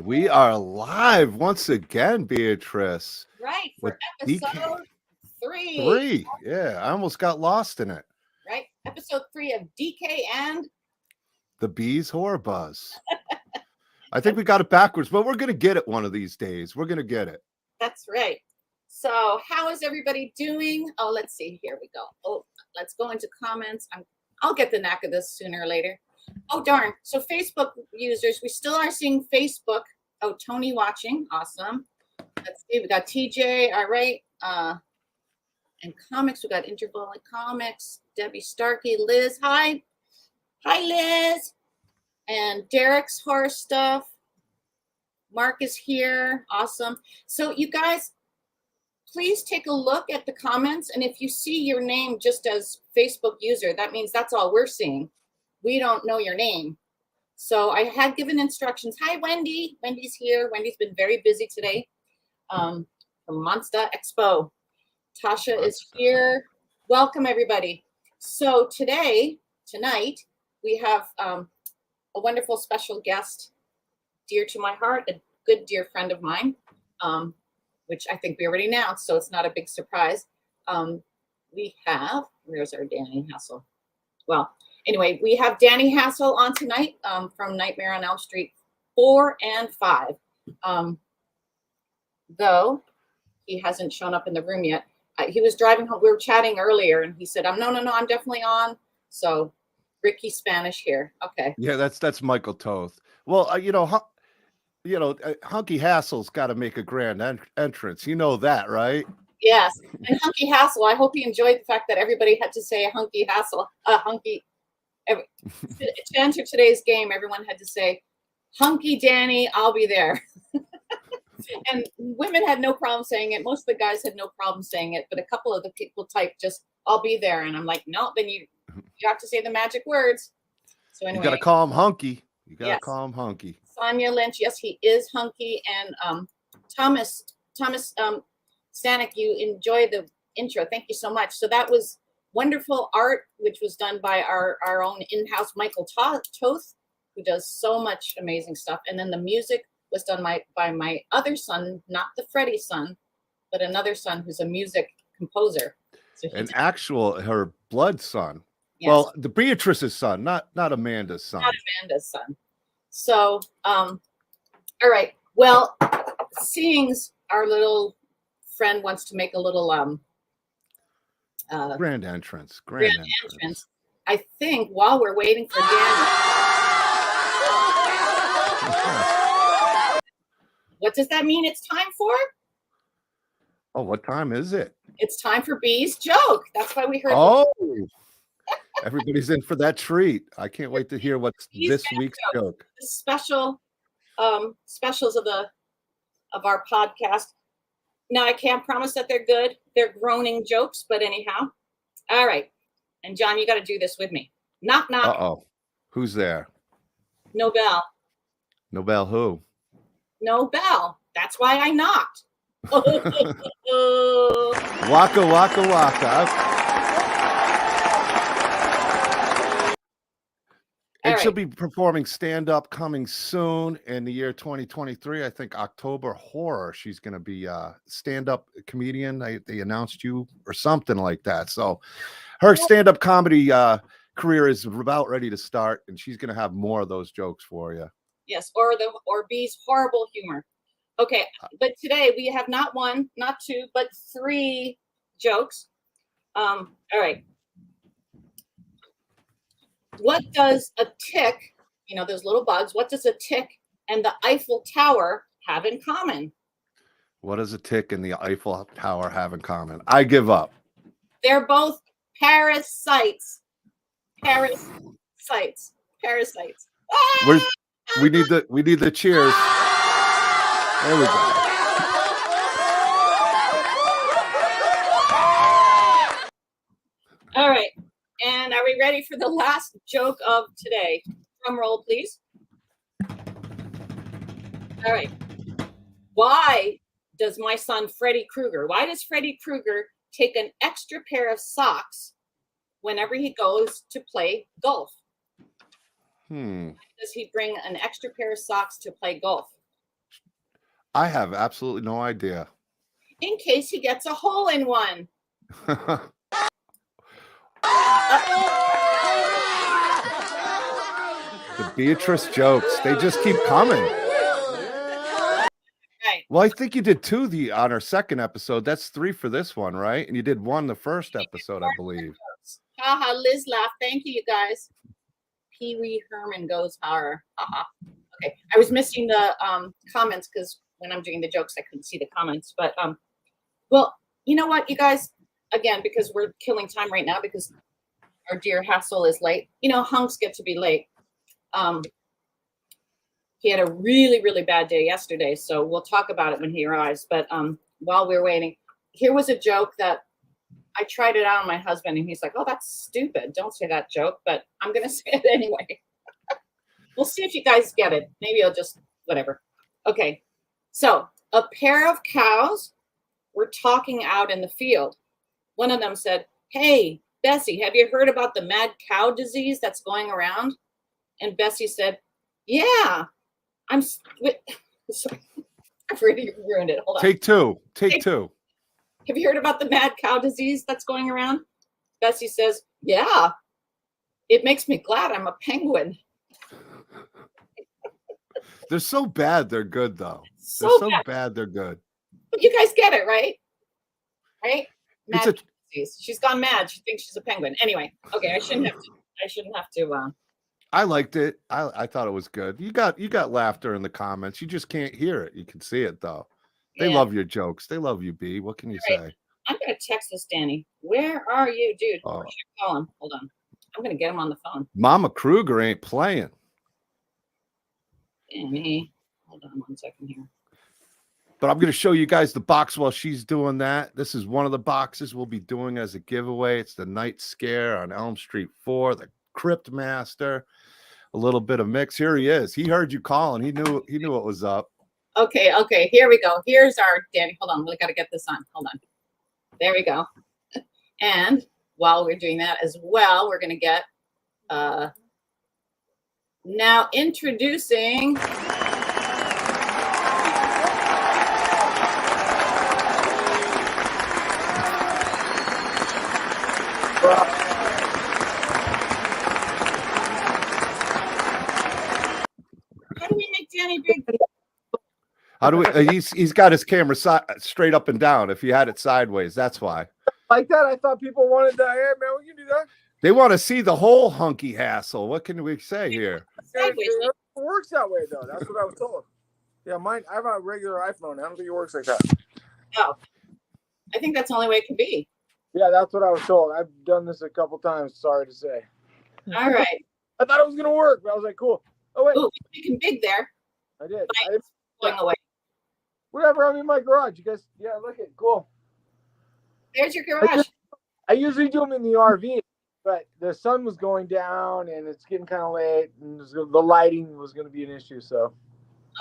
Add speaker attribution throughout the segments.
Speaker 1: we are live once again, Beatrice.
Speaker 2: Right,
Speaker 1: With
Speaker 2: for episode
Speaker 1: DK.
Speaker 2: 3.
Speaker 1: Yeah, I almost got lost in it.
Speaker 2: Right, episode 3 of DK and
Speaker 1: the Bees Horror Buzz. I think we got it backwards, but we're going to get it one of these days. We're going to get it.
Speaker 2: That's right. So how is everybody doing? Oh, let's see. Here we go. Oh, let's go into comments. I'll get the knack of this sooner or later. Oh, darn. So Facebook users, we still are seeing Facebook. Oh, Tony watching. Awesome. Let's see. We got TJ. All right. And comics, we got Interval and Comics. Debbie Starkey. Liz. Hi. Hi, Liz. And Derek's Horror Stuff. Mark is here. Awesome. So you guys, please take a look at the comments. And if you see your name just as Facebook user, that means that's all we're seeing. We don't know your name. So I had given instructions. Hi, Wendy. Wendy's here. Wendy's been very busy today from Monster Expo. Tasha is here. Welcome, everybody. So tonight, we have a wonderful special guest, dear to my heart, a good dear friend of mine, which I think we already announced, so it's not a big surprise. We have, where's our Danny Hassel? Well, anyway, we have Danny Hassel on tonight from Nightmare on Elm Street 4 and 5. Though he hasn't shown up in the room yet. He was driving home. We were chatting earlier, and he said, no, I'm definitely on. So Ricky Spanish here. Okay.
Speaker 1: Yeah, that's Michael Toth. Well, Hunky Hassel's got to make a grand entrance. You know that, right?
Speaker 2: Yes. And Hunky Hassel, I hope he enjoyed the fact that everybody had to say Hunky Hassel. To enter today's game, everyone had to say, Hunky Danny, I'll be there. And women had no problem saying it. Most of the guys had no problem saying it, but a couple of the people typed just, I'll be there. And I'm like, no, then you have to say the magic words. So anyway.
Speaker 1: You got to call him Hunky. You got to
Speaker 2: Yes.
Speaker 1: call him Hunky.
Speaker 2: Sonia Lynch, yes, he is Hunky. And Thomas Stanek, you enjoyed the intro. Thank you so much. So that was wonderful art, which was done by our own in-house Michael Toth, who does so much amazing stuff. And then the music was done by my other son, not the Freddie son, but another son who's a music composer. So
Speaker 1: her blood son.
Speaker 2: Yes.
Speaker 1: Well, the Beatrice's son, not Amanda's son.
Speaker 2: Not Amanda's son. So, all right. Well, seeing our little friend wants to make a little
Speaker 1: grand entrance.
Speaker 2: I think while we're waiting for Danny. What does that mean it's time for?
Speaker 1: Oh, what time is it?
Speaker 2: It's time for B's joke. That's why we heard.
Speaker 1: Oh, everybody's in for that treat. I can't wait to hear what's this week's joke.
Speaker 2: The specials of our podcast. Now, I can't promise that they're good. They're groaning jokes, but anyhow. All right. And John, you got to do this with me. Knock, knock.
Speaker 1: Uh-oh. Who's there?
Speaker 2: Nobel.
Speaker 1: Nobel who?
Speaker 2: Nobel. That's why I knocked.
Speaker 1: Waka, waka, waka. And she'll be performing stand-up coming soon in the year 2023. I think October Horror. She's going to be a stand-up comedian. They announced you or something like that. So her stand-up comedy career is about ready to start, and she's going to have more of those jokes for you.
Speaker 2: Yes, or B's horrible humor. Okay, but today we have not one, not two, but 3 jokes. All right. What does a tick, those little bugs, what does a tick and the Eiffel Tower have in common?
Speaker 1: What does a tick and the Eiffel Tower have in common? I give up.
Speaker 2: They're both parasites. Parasites. Ah!
Speaker 1: We need the cheers. There we go.
Speaker 2: All right. And are we ready for the last joke of today? Drum roll, please. All right. Why does Freddy Krueger take an extra pair of socks whenever he goes to play golf?
Speaker 1: Why
Speaker 2: does he bring an extra pair of socks to play golf?
Speaker 1: I have absolutely no idea.
Speaker 2: In case he gets a hole in one.
Speaker 1: The Beatrice jokes, they just keep coming.
Speaker 2: Right.
Speaker 1: Well, I think you did 2 on our second episode. That's 3 for this one, right? And you did 1 the first episode, I believe.
Speaker 2: Haha, Liz laughed. Thank you, you guys. Pee Wee Herman goes horror. Haha. Okay, I was missing the comments because when I'm doing the jokes, I couldn't see the comments. But well, you know what, you guys? Again, because we're killing time right now because our dear Hassel is late. You know, hunks get to be late. He had a really, really bad day yesterday, so we'll talk about it when he arrives. But while we're waiting, here was a joke that I tried it out on my husband, and he's like, "Oh, that's stupid. Don't say that joke." But I'm going to say it anyway. We'll see if you guys get it. Maybe I'll just, whatever. Okay. So a pair of cows were talking out in the field. One of them said, "Hey, Bessie, have you heard about the mad cow disease that's going around?" And Bessie said, "Yeah, sorry, I've already ruined it. Hold on.
Speaker 1: Take two. Take two.
Speaker 2: Have you heard about the mad cow disease that's going around?" Bessie says, "Yeah, it makes me glad I'm a penguin."
Speaker 1: They're so bad, they're good, though.
Speaker 2: So
Speaker 1: they're so
Speaker 2: bad.
Speaker 1: bad, they're good.
Speaker 2: But you guys get it, right? Right? Mad
Speaker 1: It's a-
Speaker 2: cow disease. She's gone mad. She thinks she's a penguin. Anyway, okay, I shouldn't have to.
Speaker 1: I liked it. I thought it was good. You got laughter in the comments. You just can't hear it. You can see it though. They
Speaker 2: Yeah.
Speaker 1: love your jokes. They love you, B. What can you
Speaker 2: Right.
Speaker 1: say?
Speaker 2: I'm gonna text this, Danny. Where are you, dude?
Speaker 1: Oh.
Speaker 2: Or should I call him? Hold on. I'm gonna get him on the phone.
Speaker 1: Mama Kruger ain't playing.
Speaker 2: Danny. Hold on 1 second here.
Speaker 1: But I'm going to show you guys the box while she's doing that. This is one of the boxes we'll be doing as a giveaway. It's the Night Scare on Elm Street 4, the Crypt Master. A little bit of mix. Here he is. He heard you calling. He knew what was up.
Speaker 2: Okay, here we go. Here's our Danny. Hold on, we gotta get this on. Hold on. There we go. And while we're doing that as well, we're gonna get now introducing how do we make Danny big?
Speaker 1: How do we? He's got his camera straight up and down. If you had it sideways, that's why.
Speaker 3: Like that, I thought people wanted that. Hey, man, we can do that.
Speaker 1: They want to see the whole hunky hassle. What can we say here?
Speaker 3: It works that way, though. That's what I was told. Yeah, mine. I have a regular iPhone. I don't think it works like that.
Speaker 2: Oh, I think that's the only way it can be.
Speaker 3: Yeah, that's what I was told. I've done this a couple times. Sorry to say.
Speaker 2: All right.
Speaker 3: I thought it was gonna work, but I was like, cool. Oh wait,
Speaker 2: Ooh, we can big there.
Speaker 3: I did.
Speaker 2: Going away.
Speaker 3: Whatever. I'm in my garage. You guys, yeah, look at cool.
Speaker 2: There's your garage.
Speaker 3: I usually do them in the RV, but the sun was going down and it's getting kind of late, and the lighting was going to be an issue. So,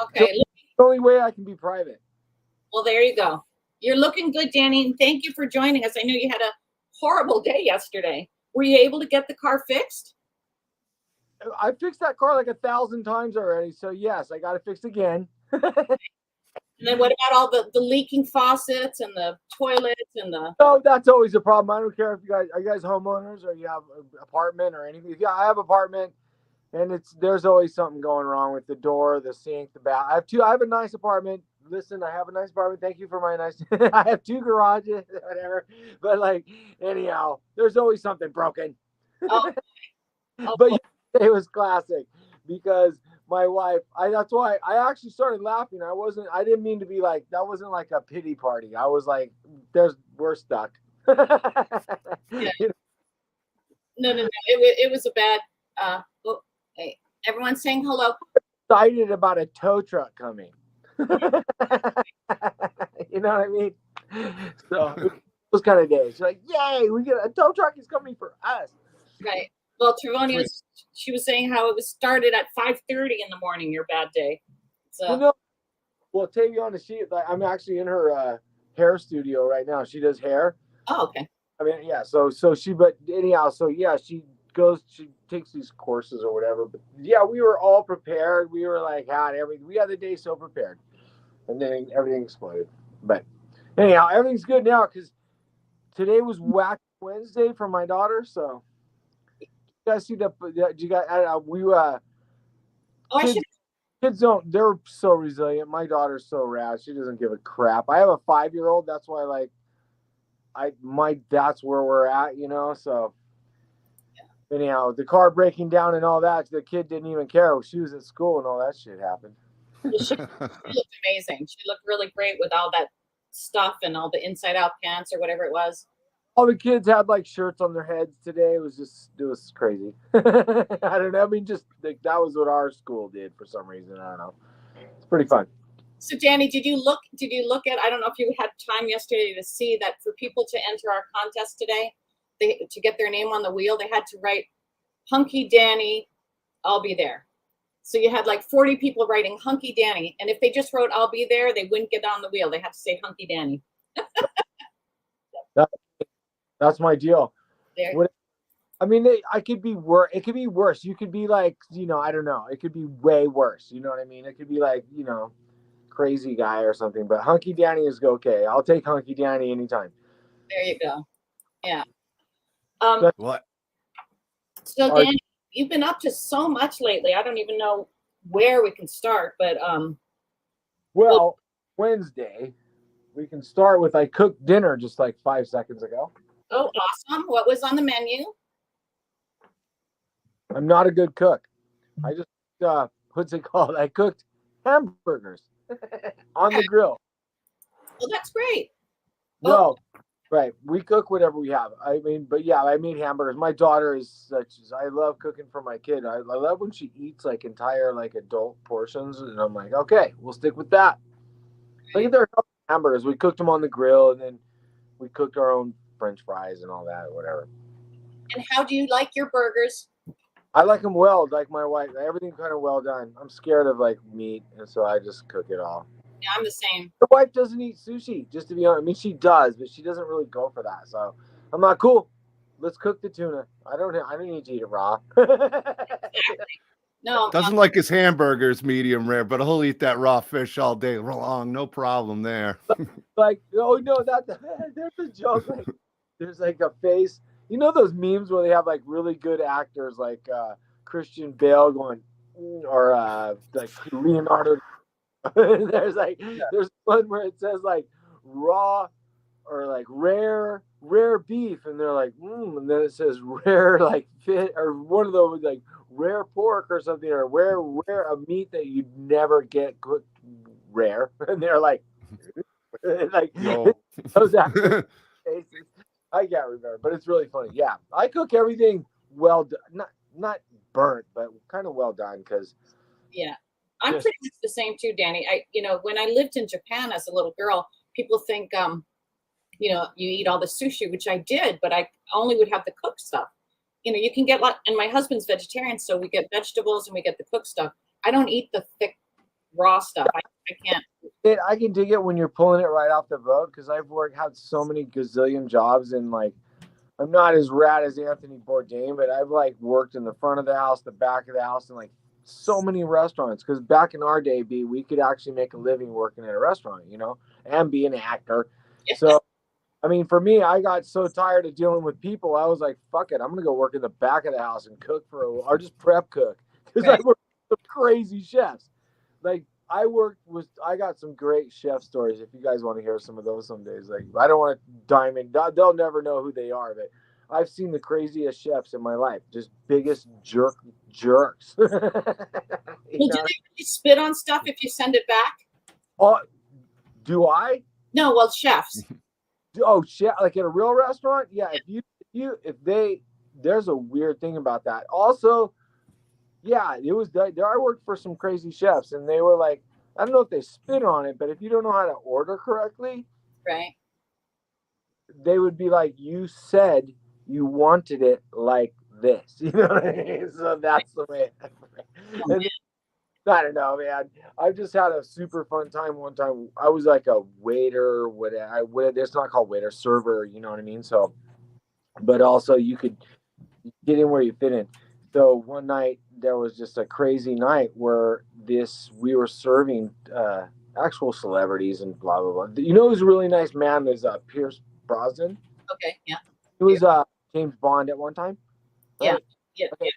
Speaker 2: Okay.
Speaker 3: the only way I can be private.
Speaker 2: Well, there you go. You're looking good, Danny, and thank you for joining us. I know you had a horrible day yesterday. Were you able to get the car fixed?
Speaker 3: I fixed that car like 1,000 times already. So yes, I got it fixed again.
Speaker 2: And then what about all the leaking faucets and the toilets and the...
Speaker 3: No, that's always a problem. I don't care if you guys are homeowners or you have an apartment or anything. Yeah, I have an apartment, and there's always something going wrong with the door, the sink, the bath. I have a nice apartment. Listen, I have a nice apartment. Thank you for my nice. I have 2 garages, whatever. But like, anyhow, there's always something broken.
Speaker 2: Oh.
Speaker 3: But yeah, it was classic because my wife. That's why I actually started laughing. I didn't mean to be like that. Wasn't like a pity party. I was like, we're stuck.
Speaker 2: Yeah. No. It was a bad. Hey, everyone's saying hello.
Speaker 3: Excited about a tow truck coming. You know what I mean? So those kind of days, like, yay, we get a tow truck is coming for us.
Speaker 2: Right. Well, Travonia, she was saying how it was started at 5:30 in the morning. Your bad day. So.
Speaker 3: Well, Taviana, I'm actually in her hair studio right now. She does hair.
Speaker 2: Oh, okay.
Speaker 3: I mean, yeah. So but anyhow, so yeah, she takes these courses or whatever. But yeah, we were all prepared. We were like, we had the day so prepared. and then everything exploded. But anyhow, everything's good now because today was Whack Wednesday for my daughter. So you guys see you guys
Speaker 2: Oh, I should.
Speaker 3: kids don't, they're so resilient. My daughter's so rad. She doesn't give a crap. I have a 5-year-old. That's why like that's where we're at, you know. So anyhow, the car breaking down and all that, the kid didn't even care. She was at school and all that shit happened.
Speaker 2: She looked amazing. She looked really great with all that stuff and all the inside out pants or whatever it was.
Speaker 3: All the kids had like shirts on their heads today. It was crazy. I don't know. I mean, just like, that was what our school did for some reason. I don't know. It's pretty fun.
Speaker 2: So Danny, did you look at, I don't know if you had time yesterday to see that for people to enter our contest today, to get their name on the wheel, they had to write Hunky Danny, I'll be there. So you had like 40 people writing Hunky Danny. And if they just wrote I'll be there, they wouldn't get on the wheel. They had to say Hunky Danny.
Speaker 3: That's my deal.
Speaker 2: There.
Speaker 3: I mean, it could be worse. It could be worse. You could be like, you know, I don't know. It could be way worse. You know what I mean? It could be like, you know, crazy guy or something. But Hunky Danny is okay. I'll take Hunky Danny anytime.
Speaker 2: There you go. Yeah.
Speaker 1: What?
Speaker 2: So Danny, you've been up to so much lately. I don't even know where we can start, but
Speaker 3: well, Wednesday, we can start with I cooked dinner just like 5 seconds ago.
Speaker 2: Oh, awesome. What was on the menu?
Speaker 3: I'm not a good cook. I just what's it called? I cooked hamburgers on the grill.
Speaker 2: Well, that's great.
Speaker 3: No, right. We cook whatever we have. I mean, but yeah, I made hamburgers. My daughter is such. I love cooking for my kid. I love when she eats like entire like adult portions, and I'm like, okay, we'll stick with that. Look at their hamburgers. We cooked them on the grill, and then we cooked our own French fries and all that, whatever.
Speaker 2: And how do you like your burgers?
Speaker 3: I like them well, like my wife. Everything kind of well done. I'm scared of like meat, and so I just cook it all.
Speaker 2: Yeah, I'm the same.
Speaker 3: My wife doesn't eat sushi, just to be honest. I mean, she does, but she doesn't really go for that. So I'm not cool. Let's cook the tuna. I don't need to eat it raw.
Speaker 2: Exactly. No.
Speaker 1: Doesn't like his hamburgers medium rare, but he'll eat that raw fish all day long. No problem there.
Speaker 3: Like, oh no, there's a joke. Like, there's like a face. You know those memes where they have like really good actors like Christian Bale going, or like Leonardo. There's one where it says like raw or like rare beef, and they're like, and then it says rare like fit, or one of those like rare pork or something, or rare a meat that you'd never get cooked rare, and they're like
Speaker 1: No.
Speaker 3: those actors faces. I can't remember, but it's really funny. Yeah, I cook everything well done, not burnt, but kind of well done, because
Speaker 2: Yeah, I'm pretty much the same too, Danny. When I lived in Japan as a little girl, people think, you eat all the sushi, which I did, but I only would have the cooked stuff. You can get and my husband's vegetarian, so we get vegetables and we get the cooked stuff. I don't eat the thick raw stuff. I can't.
Speaker 3: I can dig it when you're pulling it right off the boat, because I've had so many gazillion jobs, and like I'm not as rad as Anthony Bourdain, but I've like worked in the front of the house, the back of the house, and like so many restaurants. Because back in our day, we could actually make a living working at a restaurant, and be an actor. Yeah. So, I mean, for me, I got so tired of dealing with people, I was like, fuck it, I'm gonna go work in the back of the house and cook or just prep cook, because I work with some crazy chefs. Like I got some great chef stories. If you guys want to hear some of those some days, like I don't want to dive in. They'll never know who they are, but I've seen the craziest chefs in my life. Just biggest jerks.
Speaker 2: Well, do they really spit on stuff if you send it back?
Speaker 3: Oh, do I?
Speaker 2: No, well, chefs.
Speaker 3: Oh, chef, like at a real restaurant? Yeah. There's a weird thing about that. Also, yeah, it was there. I worked for some crazy chefs, and they were like, I don't know if they spit on it, but if you don't know how to order correctly,
Speaker 2: right,
Speaker 3: they would be like, you said you wanted it like this, you know what I mean? So that's the way. And I don't know, man. I've just had a super fun time. One time, I was like a waiter. It's not called waiter, server. You know what I mean? So, but also you could get in where you fit in. So one night there was just a crazy night where we were serving actual celebrities and blah blah blah. You know who's a really nice man is Pierce Brosnan.
Speaker 2: Okay, yeah.
Speaker 3: He was James Bond at one time.
Speaker 2: Yeah,
Speaker 3: Right?
Speaker 2: yeah,
Speaker 3: Okay.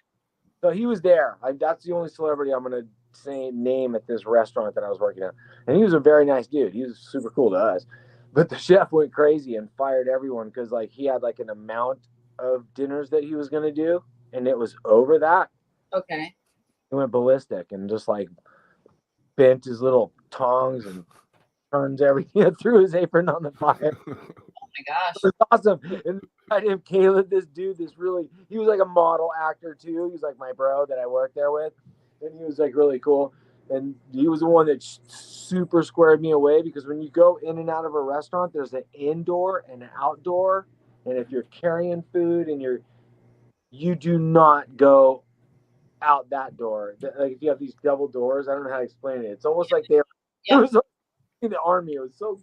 Speaker 3: So he was there. That's the only celebrity I'm gonna say name at this restaurant that I was working at, and he was a very nice dude. He was super cool to us, but the chef went crazy and fired everyone because like he had like an amount of dinners that he was gonna do, and it was over that.
Speaker 2: Okay.
Speaker 3: He went ballistic and just like bent his little tongs and turns everything threw his apron on the fire.
Speaker 2: Oh my gosh.
Speaker 3: It was awesome. And I named Caleb, this dude, he was like a model actor too. He was like my bro that I worked there with. And he was like really cool. And he was the one that super squared me away because when you go in and out of a restaurant, there's an indoor and an outdoor. And if you're carrying food and you do not go out that door. Like if you have these double doors, I don't know how to explain it. It's almost like it was like in the army. It was so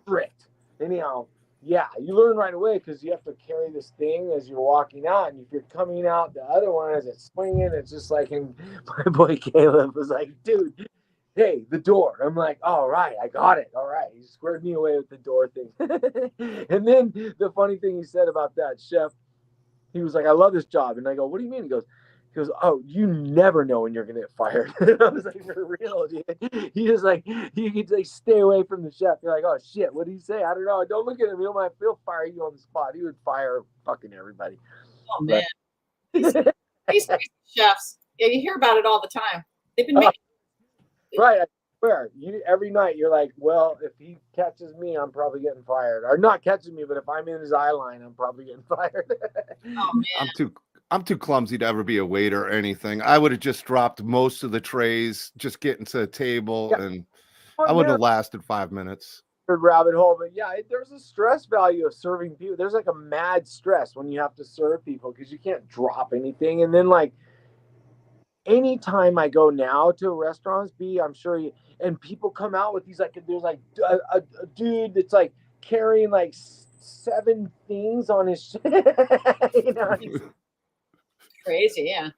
Speaker 3: strict. Anyhow, yeah, you learn right away because you have to carry this thing as you're walking out, and if you're coming out the other one as it's swinging, it's just like. And my boy Caleb was like, "Dude, hey, the door." I'm like, "All right, I got it. All right." He squared me away with the door thing. And then the funny thing he said about that chef, he was like, "I love this job," and I go, "What do you mean?" He goes, "Oh, you never know when you're gonna get fired." And I was like, "For real, dude?" He was like, "You could like stay away from the chef." You're like, "Oh shit, what did he say?" I don't know. Don't look at him. He'll fire you on the spot. He would fire fucking everybody.
Speaker 2: Oh man, these chefs. Yeah, you hear about it all the time. They've been making.
Speaker 3: Right, I swear. Every night you're like, "Well, if he catches me, I'm probably getting fired." Or not catching me, but if I'm in his eye line, I'm probably getting fired.
Speaker 2: Oh man.
Speaker 1: I'm too clumsy to ever be a waiter or anything. I would have just dropped most of the trays, just getting to the table, and I wouldn't have lasted 5 minutes.
Speaker 3: Rabbit hole, but yeah, there's a stress value of serving people. There's like a mad stress when you have to serve people because you can't drop anything. And then like anytime I go now to restaurants, I'm sure and people come out with these like there's like a dude that's like carrying like 7 things on his you know.
Speaker 2: Crazy, yeah.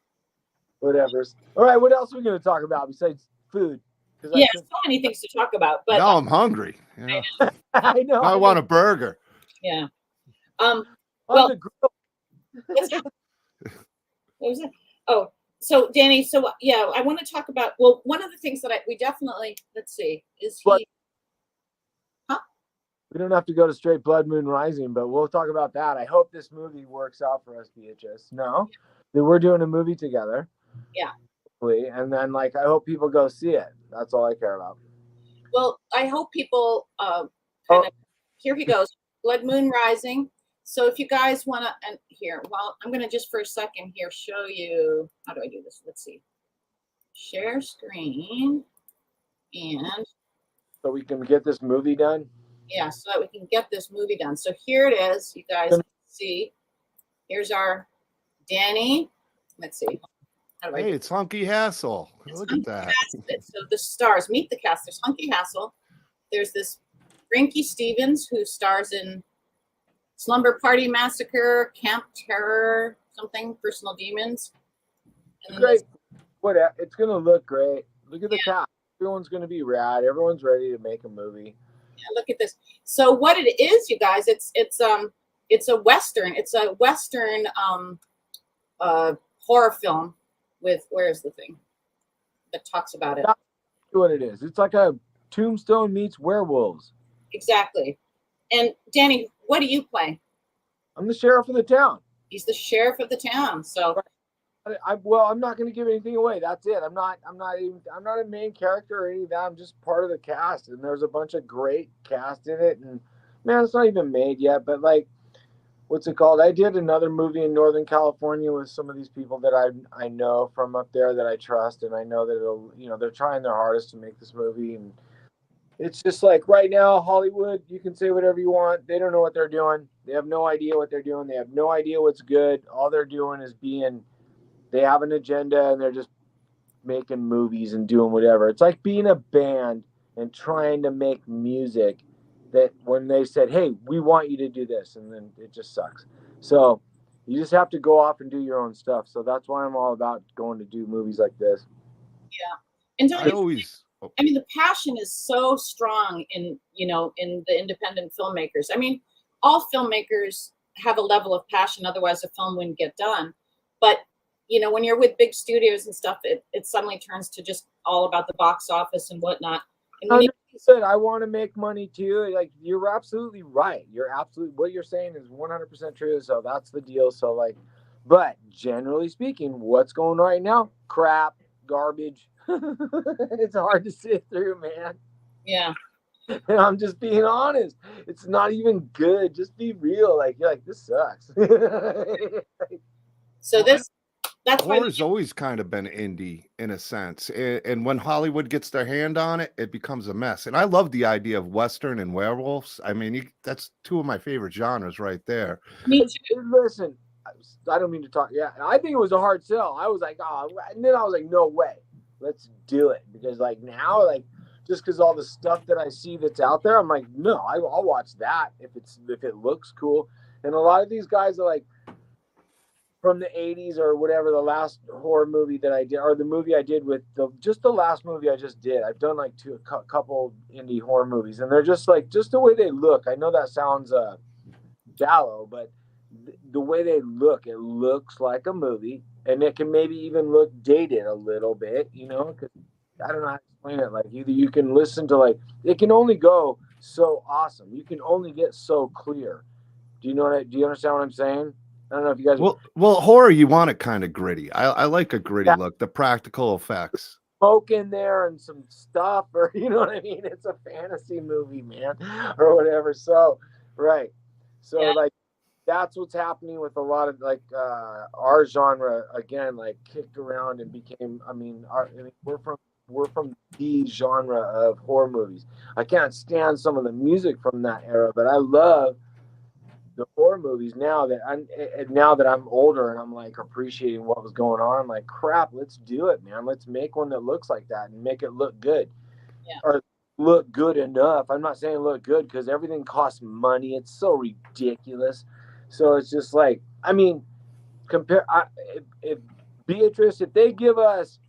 Speaker 3: Whatever. All right, what else are we going to talk about besides food?
Speaker 2: Yeah, so many things to talk about. But
Speaker 1: now I'm hungry. Yeah.
Speaker 3: I know.
Speaker 1: I want a burger.
Speaker 2: Yeah.
Speaker 3: On
Speaker 2: well,
Speaker 3: the grill.
Speaker 2: What was it? Oh, so Danny. So yeah, I want to talk about. Well, one of the things that we definitely let's see is he.
Speaker 3: What? We don't have to go to straight Blood Moon Rising, but we'll talk about that. I hope this movie works out for us, Beatrice. No, that we're doing a movie together.
Speaker 2: Yeah.
Speaker 3: And then, like, I hope people go see it. That's all I care about.
Speaker 2: Well, I hope people here he goes, Blood Moon Rising. So if you guys want to, and here, well, I'm going to just for a second here show you, how do I do this? Let's see. Share screen. And.
Speaker 3: So we can get this movie done?
Speaker 2: Yeah, so that we can get this movie done. So here it is. You guys can see. Here's our Danny. Let's see.
Speaker 1: Hey, it's Hunky Hassel. Look at that.
Speaker 2: So the stars, meet the cast. There's Hunky Hassel. There's this Frankie Stevens who stars in Slumber Party Massacre, Camp Terror, something, Personal Demons. And
Speaker 3: great. It's gonna look great. Look at the cast. Everyone's gonna be rad. Everyone's ready to make a movie.
Speaker 2: Yeah, look at this. So what it is, you guys, it's a Western. It's a Western horror film with, where's the thing that talks about it?
Speaker 3: That's what it is. It's like a Tombstone meets werewolves.
Speaker 2: Exactly. And Danny, what do you play?
Speaker 3: I'm the sheriff of the town.
Speaker 2: He's the sheriff of the town. So
Speaker 3: I'm not going to give anything away. That's it. I'm not a main character or any of that. I'm just part of the cast, and there's a bunch of great cast in it. And man, it's not even made yet, but like, what's it called? I did another movie in Northern California with some of these people that I know from up there that I trust, and I know that they're trying their hardest to make this movie. And it's just like right now, Hollywood, you can say whatever you want. They don't know what they're doing. They have no idea what they're doing. They have no idea what's good. All they're doing is they have an agenda, and they're just making movies and doing whatever. It's like being a band and trying to make music that when they said, hey, we want you to do this, and then it just sucks. So you just have to go off and do your own stuff. So that's why I'm all about going to do movies like this.
Speaker 2: Yeah. And I mean, the passion is so strong in, in the independent filmmakers. I mean, all filmmakers have a level of passion, otherwise a film wouldn't get done. But, when you're with big studios and stuff, it suddenly turns to just all about the box office and whatnot. And when
Speaker 3: 100%, I want to make money too. Like, you're absolutely right. What you're saying is 100% true. So that's the deal. So like, but generally speaking, what's going on right now? Crap, garbage. It's hard to sit through, man.
Speaker 2: Yeah.
Speaker 3: And I'm just being honest. It's not even good. Just be real. Like, you're like, this sucks.
Speaker 2: So that's why
Speaker 1: Horror's always kind of been indie in a sense. And when Hollywood gets their hand on it, it becomes a mess. And I love the idea of Western and werewolves. I mean, that's two of my favorite genres right there.
Speaker 2: Me too.
Speaker 3: Listen, I don't mean to talk. Yeah, I think it was a hard sell. I was like, oh, and then I was like, no way. Let's do it. Because like now, like, just because all the stuff that I see that's out there, I'm like, no, I'll watch that if it looks cool. And a lot of these guys are like, from the 80s or whatever, the last horror movie that I did, or the movie I did with the last movie I just did. I've done like a couple indie horror movies, and they're just like, just the way they look. I know that sounds shallow, but the way they look, it looks like a movie, and it can maybe even look dated a little bit, because I don't know how to explain it. Like, either you can listen to, like, it can only go so awesome. You can only get so clear. Do you understand what I'm saying? I don't know if you guys.
Speaker 1: Well, horror, you want it kind of gritty. I like a gritty look. The practical effects,
Speaker 3: smoke in there and some stuff, or you know what I mean. It's a fantasy movie, man, or whatever. So, right. So like, that's what's happening with a lot of like our genre again, like kicked around and became. We're from the genre of horror movies. I can't stand some of the music from that era, but I love the horror movies now that I'm older and I'm like appreciating what was going on. I'm like, crap, let's do it, man. Let's make one that looks like that and make it look good, or look good enough. I'm not saying look good because everything costs money. It's so ridiculous. So it's just like, I mean, if Beatrice, if they give us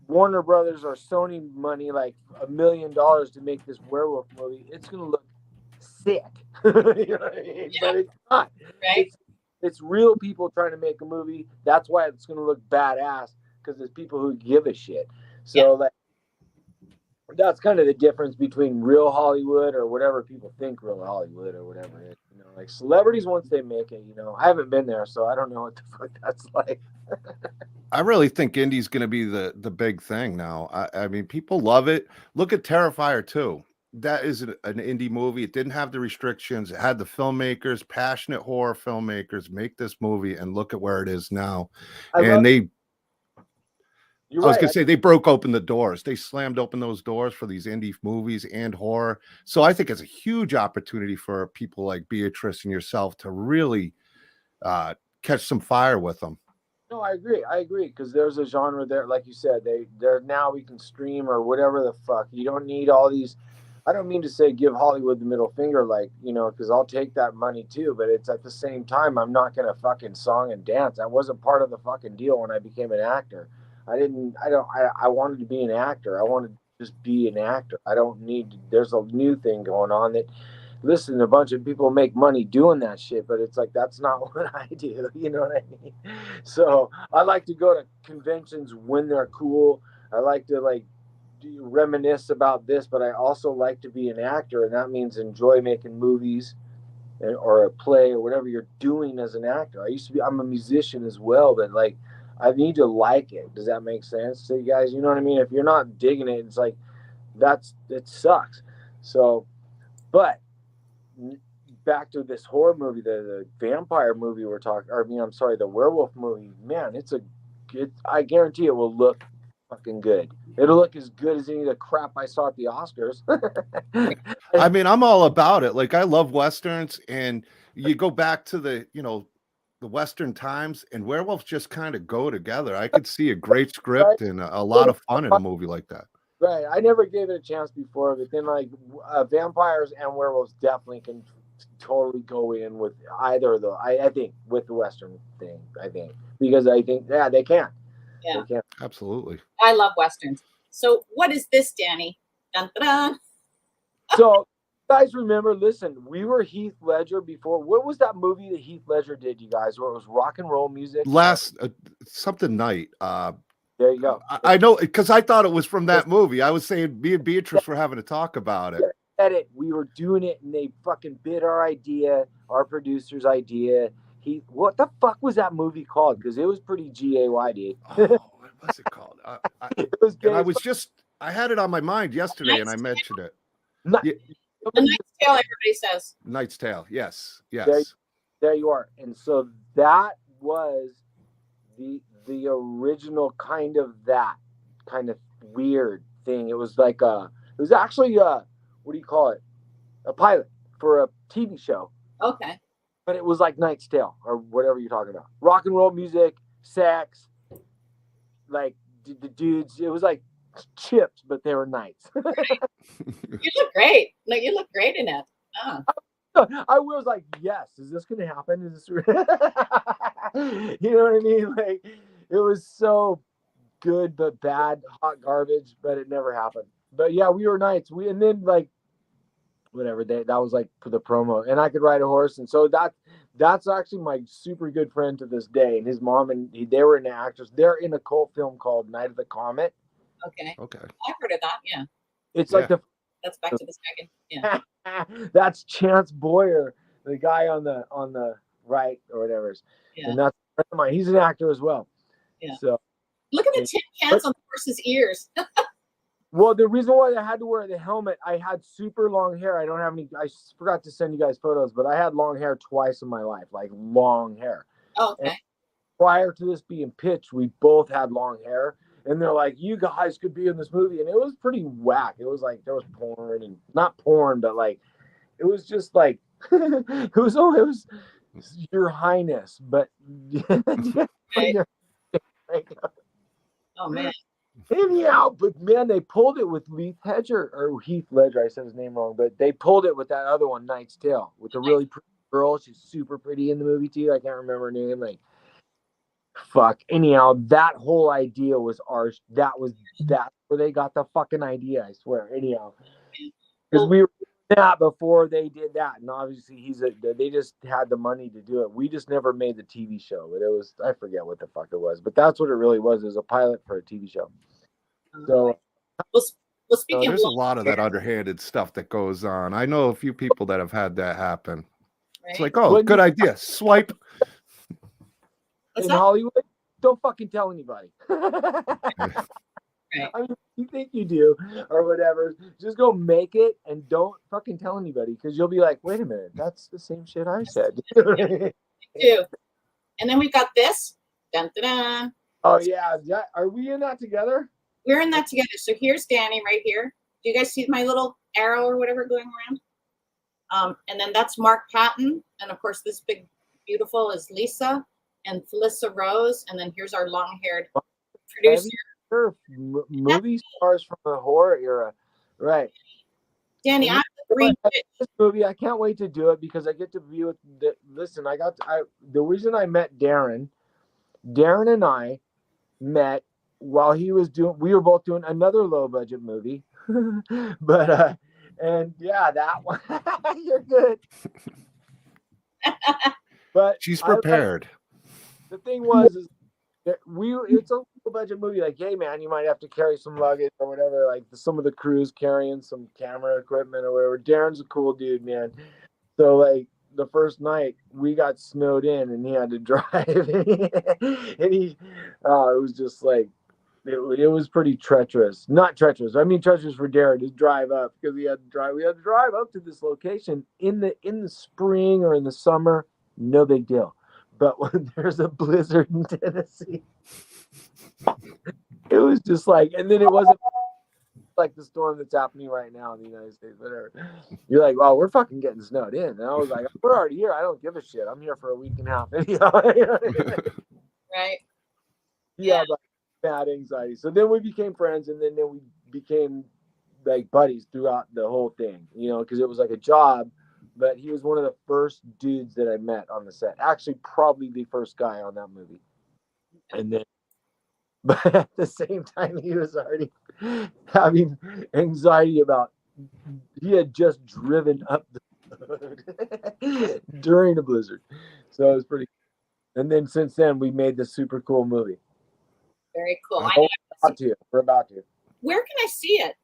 Speaker 3: Warner Brothers or Sony money, like $1 million to make this werewolf movie, it's gonna look sick. You know what I mean? But it's not.
Speaker 2: Right.
Speaker 3: It's real people trying to make a movie. That's why it's going to look badass, because there's people who give a shit. So like, that's kind of the difference between real Hollywood or whatever people think real Hollywood or whatever it is. Like celebrities, once they make it, I haven't been there, so I don't know what the fuck that's like.
Speaker 1: I really think indie's going to be the big thing now. I mean, people love it. Look at Terrifier 2. That is an indie movie. It didn't have the restrictions. It had the filmmakers, passionate horror filmmakers, make this movie, and look at where it is now. I was going to say, they broke open the doors. They slammed open those doors for these indie movies and horror. So I think it's a huge opportunity for people like Beatrice and yourself to really catch some fire with them.
Speaker 3: No, I agree, because there's a genre there, like you said. They're now, we can stream or whatever the fuck. You don't need all these. I don't mean to say give Hollywood the middle finger, like, because I'll take that money too, but it's at the same time, I'm not going to fucking song and dance. That wasn't part of the fucking deal when I became an actor. I wanted to be an actor. I wanted to just be an actor. I don't need, there's a new thing going on that, listen, a bunch of people make money doing that shit, but it's like, that's not what I do. You know what I mean? So I like to go to conventions when they're cool. I like to like reminisce about this, but I also like to be an actor, and that means enjoy making movies or a play or whatever you're doing as an actor. I'm a musician as well, but like, I need to like it. Does that make sense to you guys? You know what I mean? If you're not digging it, it's like, it sucks. So, but back to this horror movie, the vampire movie we're talking, the werewolf movie, man, I guarantee it will look fucking good. It'll look as good as any of the crap I saw at the Oscars.
Speaker 1: I mean, I'm all about it. Like, I love Westerns, and you go back to the Western times, and werewolves just kind of go together. I could see a great script and a lot of fun in a movie like that.
Speaker 3: Right. I never gave it a chance before, but then like vampires and werewolves definitely can totally go in with either of those. I think with the Western thing, because I think, they can.
Speaker 2: Yeah,
Speaker 3: they can.
Speaker 1: Absolutely.
Speaker 2: I love Westerns. So what is this, Danny? Dun, dun, dun.
Speaker 3: So, guys, remember? Listen, we were Heath Ledger before. What was that movie that Heath Ledger did, you guys? Where it was rock and roll music.
Speaker 1: Last something night.
Speaker 3: There you go.
Speaker 1: I know, because I thought it was from that movie. I was saying me and Beatrice were having to talk about it.
Speaker 3: Edit. We were doing it, and they fucking bid our idea, our producer's idea. What the fuck was that movie called? Because it was pretty gay, dude.
Speaker 1: Oh, what was it called?
Speaker 3: It was gay.
Speaker 1: I had it on my mind yesterday, and I mentioned it.
Speaker 3: Yeah.
Speaker 2: A Knight's Tale, everybody says.
Speaker 1: Knight's Tale. Yes.
Speaker 3: There you are. And so that was the original kind of weird thing. It was like it was actually what do you call it? A pilot for a TV show.
Speaker 2: Okay.
Speaker 3: But it was like Knight's Tale or whatever you're talking about. Rock and roll music, sex, like the dudes. It was like chips, but they were knights.
Speaker 2: You look great. Like, you look great in it. Oh.
Speaker 3: I was like, yes, is this going to happen? Is this you know what I mean? Like, it was so good but bad, hot garbage, but it never happened. But yeah, we were knights. And then like whatever, that was like for the promo, and I could ride a horse, and so that's actually my super good friend to this day, and his mom and they were in the actors. They're in a cult film called Night of the Comet.
Speaker 2: Okay.
Speaker 1: Okay.
Speaker 2: I've heard of that. Yeah.
Speaker 3: It's like
Speaker 2: that's Back to the Second. Yeah.
Speaker 3: That's Chance Boyer, the guy on the right or whatever.
Speaker 2: Yeah.
Speaker 3: And that's a friend of mine. He's an actor as well.
Speaker 2: Yeah.
Speaker 3: So
Speaker 2: look at the tin cans on the horse's ears.
Speaker 3: well, the reason why I had to wear the helmet, I had super long hair. I don't have any. I forgot to send you guys photos, but I had long hair twice in my life, like long hair.
Speaker 2: Oh, okay.
Speaker 3: And prior to this being pitched, we both had long hair. And they're like, you guys could be in this movie. And it was pretty whack. It was like, there was porn and not porn, but like, it was just like, it was Your Highness. But
Speaker 2: Right. Oh, man.
Speaker 3: Anyhow, but man, they pulled it with Heath Ledger. I said his name wrong, but they pulled it with that other one, Knight's Tale, with the really pretty girl. She's super pretty in the movie too. I can't remember her name. Like, fuck. Anyhow, that whole idea was ours. That's where they got the fucking idea, I swear. Anyhow, because we were that before they did that, and obviously they just had the money to do it. We just never made the TV show, but it was, I forget what the fuck it was, but that's what it really was. It was a pilot for a TV show. So,
Speaker 2: well, speaking
Speaker 1: there's a lot of that underhanded stuff that goes on. I know a few people that have had that happen.
Speaker 2: right?
Speaker 1: It's like, oh, good idea. Swipe.
Speaker 3: in Hollywood, don't fucking tell anybody.
Speaker 2: Right.
Speaker 3: I mean, you think you do or whatever. Just go make it and don't fucking tell anybody, because you'll be like, wait a minute, that's the same shit I said.
Speaker 2: Too. And then we've got this. Dun, dun, dun.
Speaker 3: Oh yeah, are we in that together?
Speaker 2: We're in that together. So here's Danny right here. Do you guys see my little arrow or whatever going around? And then that's Mark Patton. And of course, this big, beautiful is Lisa and Felissa Rose. And then here's our long-haired producer.
Speaker 3: Movie stars from the horror era, right?
Speaker 2: Danny, I'm the green witch.
Speaker 3: This movie, I can't wait to do it because I get to be with. Listen, the reason I met Darren and I met while he was doing. We were both doing another low budget movie, but and yeah, that one. You're good. But
Speaker 1: She's prepared.
Speaker 3: The thing was, is that it's a low budget movie. Like, hey man, you might have to carry some luggage or whatever. Like some of the crew's carrying some camera equipment or whatever. Darren's a cool dude, man. So like the first night we got snowed in and he had to drive, and it was just like it was pretty treacherous. Not treacherous. I mean treacherous for Darren to drive up, because we had to drive up to this location in the spring or in the summer. No big deal. But when there's a blizzard in Tennessee, it was just like, and then it wasn't like the storm that's happening right now in the United States, whatever. You're like, well, we're fucking getting snowed in. And I was like, we're already here. I don't give a shit. I'm here for a week and a half.
Speaker 2: Right.
Speaker 3: Yeah, but bad anxiety. So then we became friends, and then we became like buddies throughout the whole thing, because it was like a job. But he was one of the first dudes that I met on the set. Actually, probably the first guy on that movie. And then But at the same time, he was already having anxiety about. He had just driven up the road during a blizzard, so it was pretty. And then since then, we made this super cool movie.
Speaker 2: Very cool. I
Speaker 1: Oh,
Speaker 2: know.
Speaker 3: We're about to. We're about to.
Speaker 2: Where can I see it?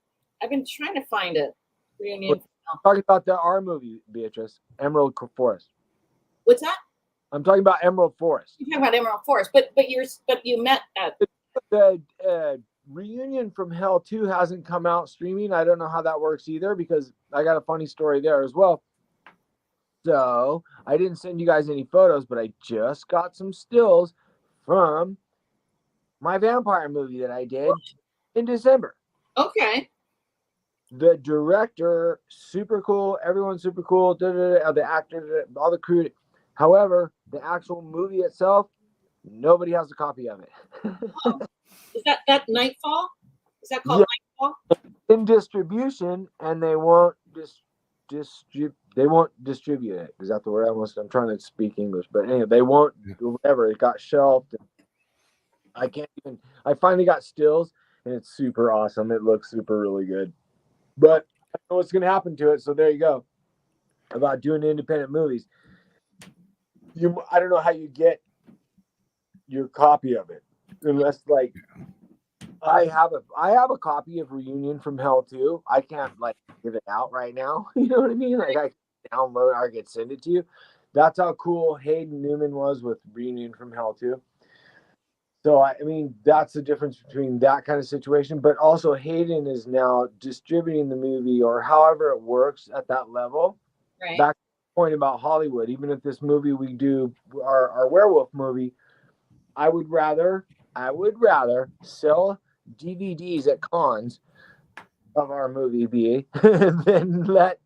Speaker 2: I've been trying to find it. Reunion.
Speaker 3: Talking about our movie, Beatrice, Emerald Forest.
Speaker 2: What's that?
Speaker 3: I'm talking about Emerald Forest.
Speaker 2: You're talking about Emerald Forest, but you met at
Speaker 3: The Reunion from Hell 2 hasn't come out streaming. I don't know how that works either, because I got a funny story there as well. So I didn't send you guys any photos, but I just got some stills from my vampire movie that I did in December.
Speaker 2: okay.
Speaker 3: The director, super cool. Everyone's super cool. The actor, all the crew. However, the actual movie itself, nobody has a copy of it.
Speaker 2: Oh. Is that Nightfall? Is that called Nightfall?
Speaker 3: In distribution, and they won't distribute it. Is that the word? I'm trying to speak English, but anyway, they won't. Whatever, it got shelved. I can't even. I finally got stills, and it's super awesome. It looks super really good, but I don't know what's gonna happen to it. So there you go. About doing independent movies. I don't know how you get your copy of it, unless like I have a copy of Reunion from Hell 2. I can't like give it out right now. You know what I mean? Like I can download or I can send it to you. That's how cool Hayden Newman was with Reunion from Hell 2. So I mean, that's the difference between that kind of situation. But also Hayden is now distributing the movie, or however it works at that level.
Speaker 2: Right.
Speaker 3: Back to the point about Hollywood, even if this movie we do our werewolf movie, I would rather sell DVDs at cons of our movie be than let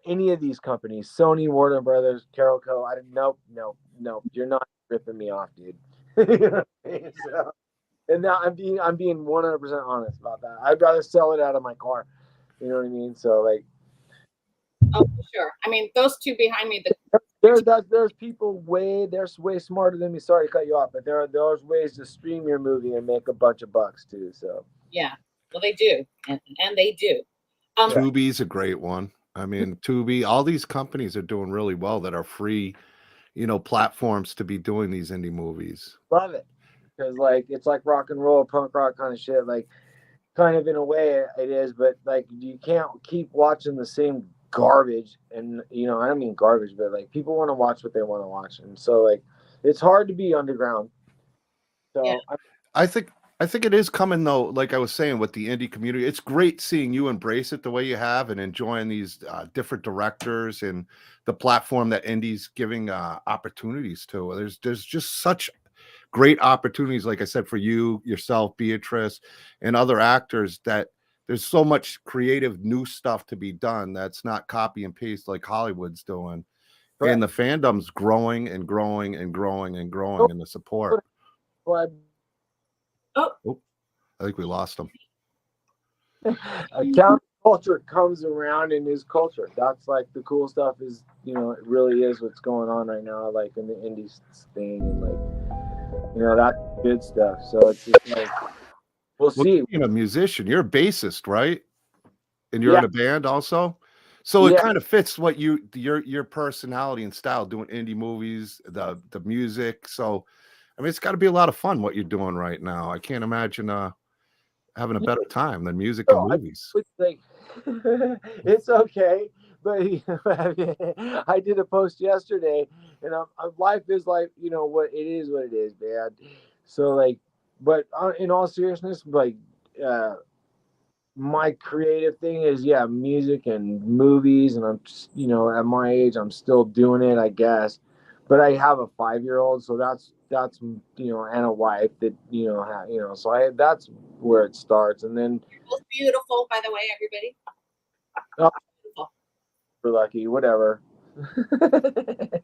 Speaker 3: any of these companies, Sony, Warner Brothers, Carol Co. Nope, you're not ripping me off, dude. You know what I mean? So, and now I'm being 100% honest about that. I'd rather sell it out of my car. You know what I mean? So like,
Speaker 2: oh, for sure. I mean, those two behind me.
Speaker 3: There's people way smarter than me. Sorry to cut you off, but there's ways to stream your movie and make a bunch of bucks too. So
Speaker 2: yeah, well, they do, and they do.
Speaker 1: Tubi's a great one. I mean, Tubi, all these companies are doing really well that are free, platforms to be doing these indie movies.
Speaker 3: Love it, because like it's like rock and roll, punk rock kind of shit. Like, kind of in a way it is, but like you can't keep watching the same garbage. And I don't mean garbage, but like people want to watch what they want to watch, and so like it's hard to be underground. So
Speaker 2: yeah.
Speaker 1: I think it is coming though. Like I was saying, with the indie community, it's great seeing you embrace it the way you have and enjoying these different directors and the platform that indie's giving opportunities to. There's just such great opportunities, like I said, for you, yourself, Beatrice, and other actors, that there's so much creative new stuff to be done that's not copy and paste like Hollywood's doing.
Speaker 3: Correct.
Speaker 1: And the fandom's growing and growing and growing and growing in the support.
Speaker 2: Oh,
Speaker 1: I think we lost him.
Speaker 3: Counterculture comes around in his culture. That's like the cool stuff is, it really is what's going on right now, like in the indie thing, and like, that's good stuff. So it's just like, we'll see.
Speaker 1: You're a musician, you're a bassist, right? And you're in a band also. So it kind of fits what your personality and style, doing indie movies, the music. So I mean, it's got to be a lot of fun what you're doing right now. I can't imagine having a better time than music and movies.
Speaker 3: It's okay, but I did a post yesterday, and life is like, what it is, man. So like, but in all seriousness, like, my creative thing is music and movies, and I'm just, at my age I'm still doing it, I guess. But I have a 5-year-old, so that's and a wife that so that's where it starts. And then
Speaker 2: you're both beautiful, by the way, everybody.
Speaker 3: Beautiful. We're lucky, whatever.
Speaker 2: I'm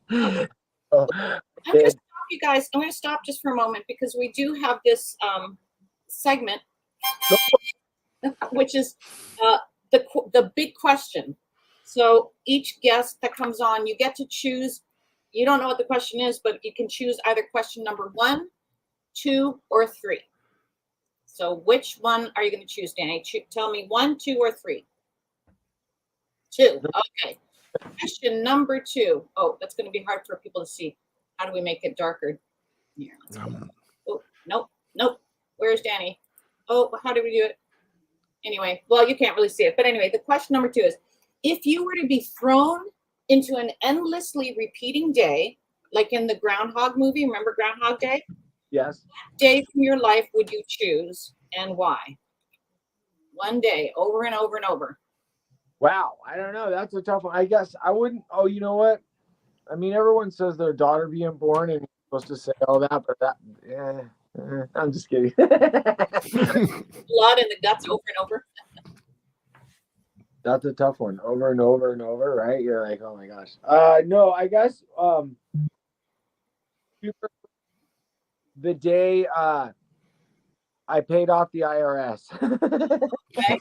Speaker 2: going to stop you guys. I'm going to stop just for a moment, because we do have this segment, which is the big question. So each guest that comes on, you get to choose. You don't know what the question is, but you can choose either question number 1, 2, or 3. So which one are you going to choose, Danny? Tell me 1, 2, or 3. 2. Okay. Question number 2. Oh, that's going to be hard for people to see. How do we make it darker? Here, let's go. Oh, nope. Where's Danny? Oh, how do we do it? Anyway, well, you can't really see it. But anyway, the question number 2 is, if you were to be thrown into an endlessly repeating day, like in the Groundhog movie, remember Groundhog Day?
Speaker 3: Yes.
Speaker 2: What day from your life would you choose and why? One day, over and over and over.
Speaker 3: Wow. I don't know. That's a tough one. I guess I wouldn't. Oh, you know what? I mean, everyone says their daughter being born and you're supposed to say all that, but I'm just kidding.
Speaker 2: Blood in the guts over and over.
Speaker 3: That's a tough one. Over and over and over, right? You're like, oh my gosh. No, I guess the day I paid off the IRS.
Speaker 2: Okay.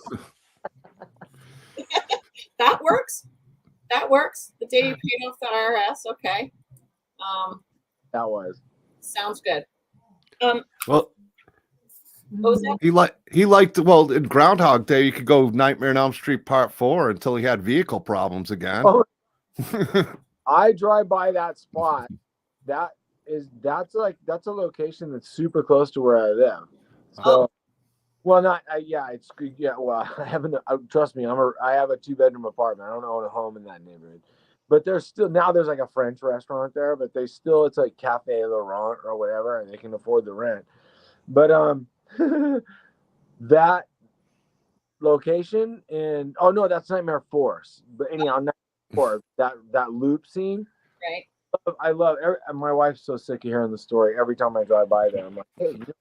Speaker 2: That works. The day you paid off the IRS. Okay.
Speaker 3: That was.
Speaker 2: Sounds good.
Speaker 1: Well,
Speaker 2: what was that?
Speaker 1: he liked well in Groundhog Day. You could go Nightmare on Elm Street Part 4 until he had vehicle problems again.
Speaker 3: Oh, I drive by that spot. That's a location that's super close to where I live. So, well, not it's well, I haven't. Trust me, I have a 2-bedroom apartment. I don't own a home in that neighborhood, but there's like a French restaurant there, but it's like Cafe Laurent or whatever, and they can afford the rent. But that location that's Nightmare Force. But anyhow, Nightmare Force, that loop scene.
Speaker 2: Right.
Speaker 3: I love. My wife's so sick of hearing the story. Every time I drive by there, I'm like, hey, you know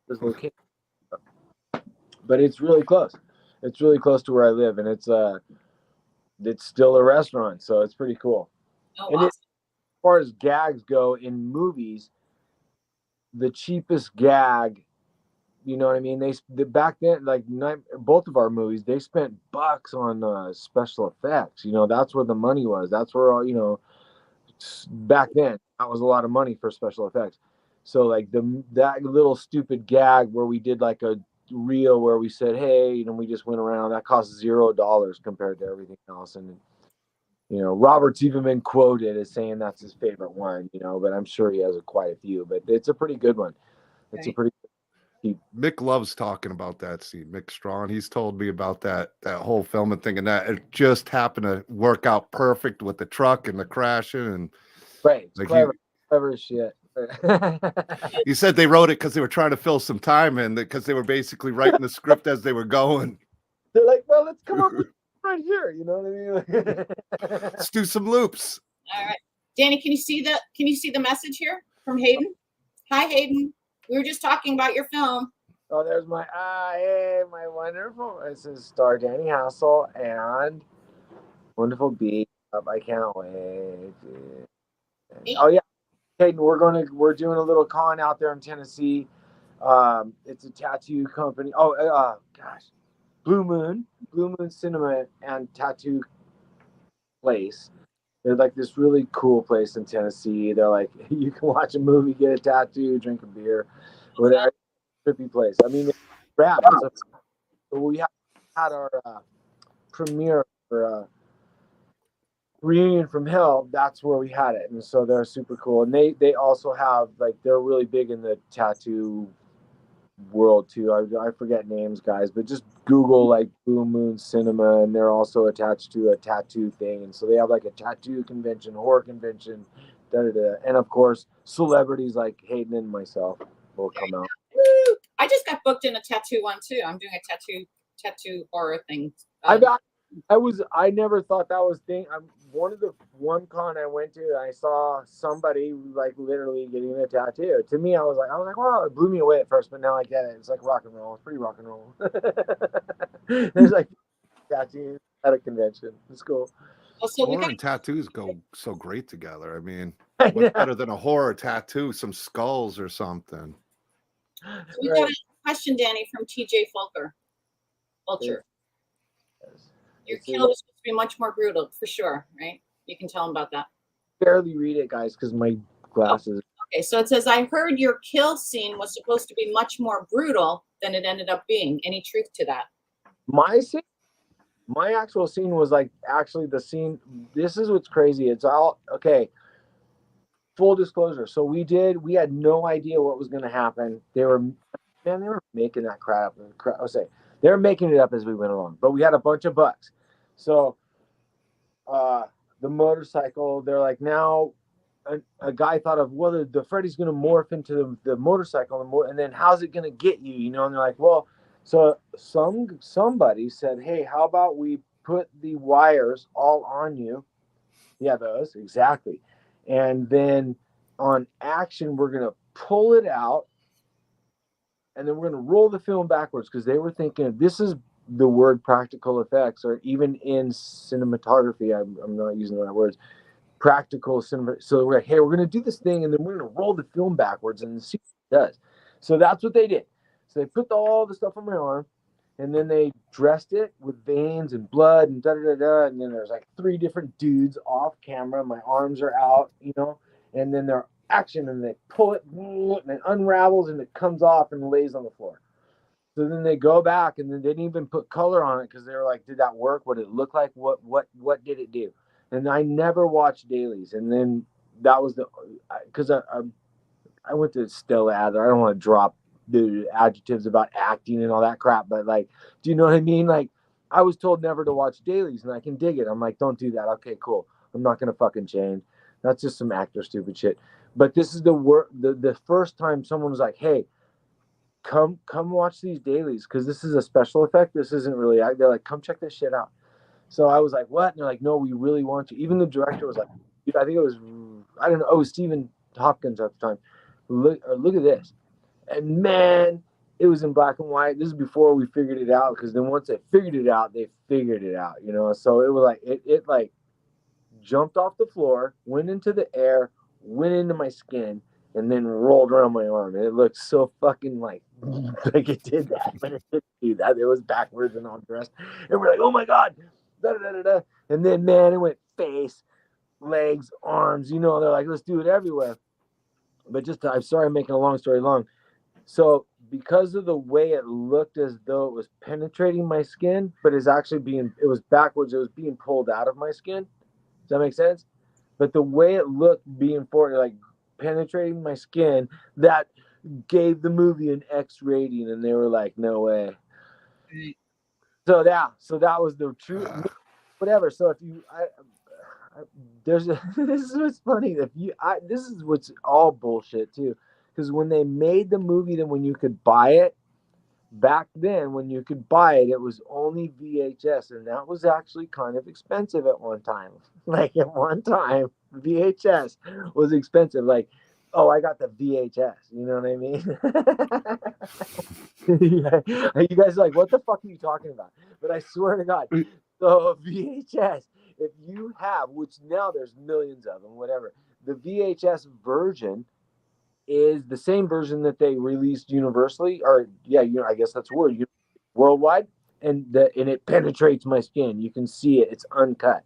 Speaker 3: this location. But it's really close. It's really close to where I live, and it's still a restaurant, so it's pretty cool.
Speaker 2: Oh,
Speaker 3: and
Speaker 2: awesome.
Speaker 3: as far as gags go in movies, the cheapest gag, you know what I mean? Back then, like both of our movies, they spent bucks on special effects. You know, that's where the money was. That's where all back then that was a lot of money for special effects. So like that little stupid gag where we did like a reel where we said, hey, we just went around, that cost $0 compared to everything else. And Robert's even been quoted as saying that's his favorite one, but I'm sure he has quite a few, but it's a pretty good one. It's a pretty
Speaker 1: Mick loves talking about that scene. Mick Strawn, he's told me about that whole film and thinking that it just happened to work out perfect with the truck and the crashing and
Speaker 3: right. It's
Speaker 1: like
Speaker 3: clever shit.
Speaker 1: He said they wrote it because they were trying to fill some time in, because they were basically writing the script as they were going.
Speaker 3: They're like, well, let's come up with right here. You know what I mean?
Speaker 1: Let's do some loops.
Speaker 2: All right, Danny, can you see the message here from Hayden? Hi, Hayden. We were just talking about your film.
Speaker 3: Oh, there's my my wonderful. This is star Danny Hassel and wonderful beat up. I can't wait. Oh yeah. Hayden, we're doing a little con out there in Tennessee. It's a tattoo company. Blue Moon Cinema and Tattoo Place. They're like this really cool place in Tennessee. They're like, you can watch a movie, get a tattoo, drink a beer, whatever. Trippy place. I mean, it's rad. We had our premiere for Reunion from Hell. That's where we had it, and so they're super cool. And they also have they're really big in the tattoo world too. I forget names, guys, but just Google Blue Moon Cinema, and they're also attached to a tattoo thing. And so they have a tattoo convention, horror convention, and of course celebrities like Hayden and myself will come out.
Speaker 2: Woo! I just got booked in a tattoo one too. I'm doing a tattoo horror thing.
Speaker 3: I never thought that was thing. One con I went to, I saw somebody literally getting a tattoo. To me, I was like, wow, it blew me away at first, but now I get it. It's like rock and roll. It's pretty rock and roll. There's tattoos at a convention. It's cool.
Speaker 1: Horror and tattoos go so great together. I mean, what's better than a horror tattoo? Some skulls or something.
Speaker 2: So we got a question, Danny, from TJ Fulcher. Your kill was supposed to be much more brutal, for sure, right? You can tell him about that.
Speaker 3: Barely read it, guys, because my glasses.
Speaker 2: Okay, so it says, I heard your kill scene was supposed to be much more brutal than it ended up being. Any truth to that?
Speaker 3: My scene, my actual scene was like actually the scene. This is what's crazy. It's all okay. Full disclosure. So we had no idea what was going to happen. They were making that crap. I'll say they were making it up as we went along, but we had a bunch of bucks. So, the motorcycle, they're like, now a guy thought of, well, the Freddy's going to morph into the motorcycle, and then how's it going to get you? You know, and they're like, well, so somebody said, hey, how about we put the wires all on you? Yeah, those exactly. And then on action, we're going to pull it out, and then we're going to roll the film backwards, because they were thinking this is the word practical effects, or even in cinematography, I'm not using the right words, practical cinema. So we're like, hey, we're going to do this thing, and then we're going to roll the film backwards and see what it does. So that's what they did. So they put all the stuff on my arm, and then they dressed it with veins and blood and da-da-da-da. And then there's like 3 different dudes off camera. My arms are out, you know, and then they're action, and they pull it, and it unravels, and it comes off and lays on the floor. So then they go back, and then they didn't even put color on it, because they were like, did that work? What did it look like? What did it do? And I never watched dailies. And then that was because I went to Stella Adler. I don't want to drop the adjectives about acting and all that crap, but like, do you know what I mean? Like, I was told never to watch dailies, and I can dig it. I'm like, don't do that. Okay, cool. I'm not gonna fucking change. That's just some actor stupid shit. But this is the first time someone was like, hey, come watch these dailies, because this is a special effect. This isn't really. They're like, come check this shit out. So I was like, what? And they're like, no, we really want you. Even the director was like, I think it was, I don't know, oh, Stephen Hopkins at the time. Look at this. And man, it was in black and white. This is before we figured it out, because then once they figured it out, you know? So it was like, it like jumped off the floor, went into the air, went into my skin, and then rolled around my arm. And it looked so fucking like it did that, but it didn't do that. It was backwards and all dressed. And we're like, oh my God. Da, da, da, da. And then, man, it went face, legs, arms, you know, they're like, let's do it everywhere. But I'm sorry, I'm making a long story long. So because of the way it looked as though it was penetrating my skin, but it's actually it was backwards. It was being pulled out of my skin. Does that make sense? But the way it looked being forward, like penetrating my skin, that gave the movie an X rating, and they were like, no way. So that was the true, whatever. So if you, this is what's funny. This is what's all bullshit too, because when they made the movie, then when you could buy it, back then when you could buy it, it was only VHS, and that was actually kind of expensive at one time. Like at one time, VHS was expensive. Like, oh, I got the VHS. You know what I mean? Yeah. You guys are like, what the fuck are you talking about? But I swear to God, so VHS, if you have, which now there's millions of them, whatever, the VHS version is the same version that they released universally, or I guess that's the word, worldwide, and it penetrates my skin. You can see it; it's uncut.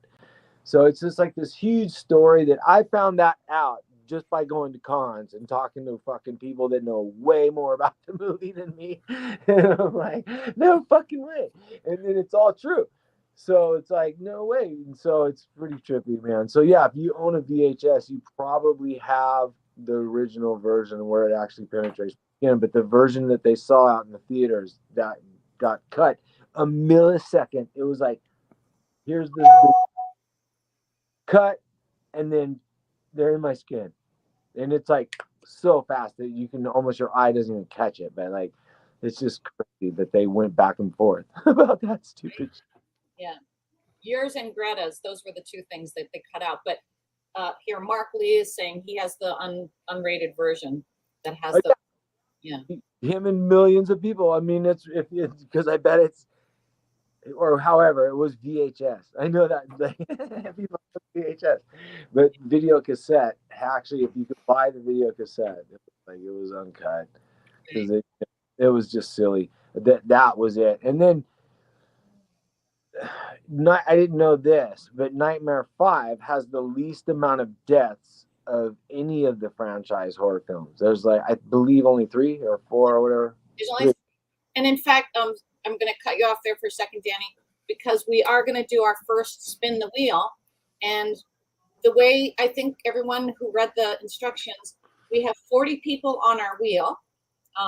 Speaker 3: So it's just like this huge story that I found that out just by going to cons and talking to fucking people that know way more about the movie than me. And I'm like, no fucking way. And then it's all true. So it's like, no way. And so it's pretty trippy, man. So yeah, if you own a VHS, you probably have the original version where it actually penetrates skin. But the version that they saw out in the theaters that got cut a millisecond, it was like, here's the cut, and then they're in my skin. And it's like so fast that you can almost, your eye doesn't even catch it. But like, it's just crazy that they went back and forth about that stupid shit.
Speaker 2: Yeah. Yours and Greta's, those were the 2 things that they cut out. But here, Mark Lee is saying he has the unrated version that has the, yeah.
Speaker 3: Him and millions of people. I mean, it's because I bet it's, or however, it was VHS. I know that people VHS, but video cassette. Actually, if you could buy the video cassette, it was uncut, because it was just silly. That was it. And then, I didn't know this, but Nightmare 5 has the least amount of deaths of any of the franchise horror films. There's like, I believe, only 3 or 4 or whatever.
Speaker 2: There's only, and in fact, I'm going to cut you off there for a second, Danny, because we are going to do our first spin the wheel. And the way I think everyone who read the instructions, we have 40 people on our wheel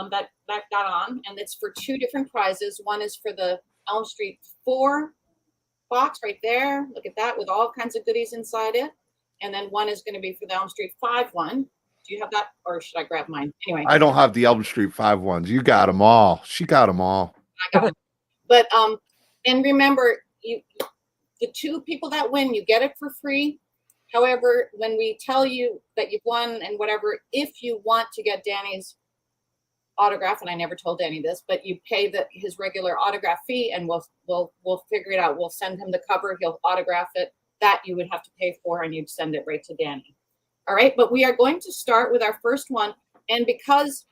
Speaker 2: that got on, and it's for 2 different prizes. One is for the Elm Street 4 box right there. Look at that, with all kinds of goodies inside it. And then one is going to be for the Elm Street 5 one. Do you have that, or should I grab mine? Anyway,
Speaker 1: I don't have the Elm Street 5 ones. You got them all. She got them all.
Speaker 2: I got them. But and remember, the 2 people that win, you get it for free. However, when we tell you that you've won and whatever, if you want to get Danny's autograph, and I never told Danny this, but you pay his regular autograph fee, and we'll figure it out. We'll send him the cover. He'll autograph it. That you would have to pay for, and you'd send it right to Danny. All right, but we are going to start with our first one, and because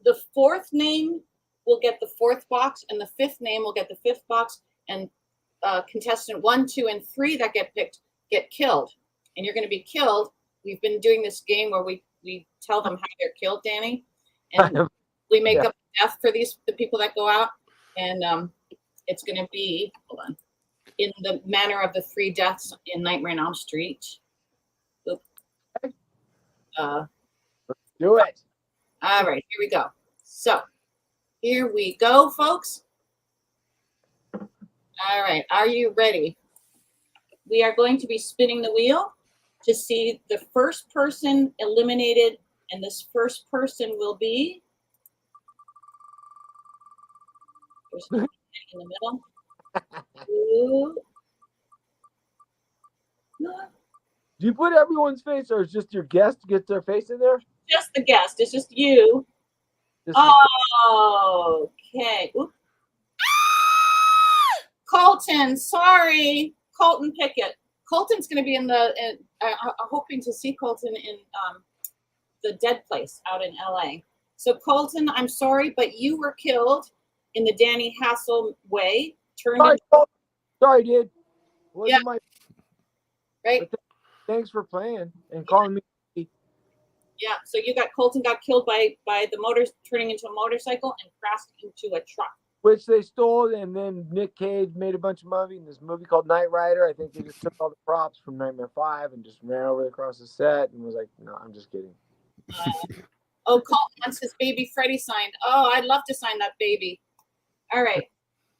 Speaker 2: the 4th name will get the 4th box, and the 5th name will get the 5th box, and contestant 1, 2, and 3 that get picked get killed, and you're going to be killed. We've been doing this game where we tell them how they're killed, Danny, and we make up death for the people that go out, and it's going to be, hold on, in the manner of the 3 deaths in Nightmare on Elm Street.
Speaker 3: Do it.
Speaker 2: All right, here we go. So here we go, folks. All right, are you ready? We are going to be spinning the wheel to see the first person eliminated, and this first person will be, in the middle. Ooh.
Speaker 3: Do you put everyone's face, or is just your guest get their face in there?
Speaker 2: Just the guest. It's just you. Okay. Oop. Colton, sorry. Colton Pickett. Colton's going to be hoping to see Colton in the Dead Place out in LA. So Colton, I'm sorry, but you were killed in the Danny Hassel way.
Speaker 3: Sorry, dude.
Speaker 2: Yeah. Right.
Speaker 3: Thanks for playing and calling me.
Speaker 2: Yeah. So Colton got killed by the motor turning into a motorcycle and crashed into a truck,
Speaker 3: which they stole, and then Nick Cage made a bunch of money in this movie called Knight Rider. I think they just took all the props from Nightmare 5 and just ran over across the set and was like, no, I'm just kidding.
Speaker 2: Colton wants his baby Freddy signed. Oh, I'd love to sign that baby. All right.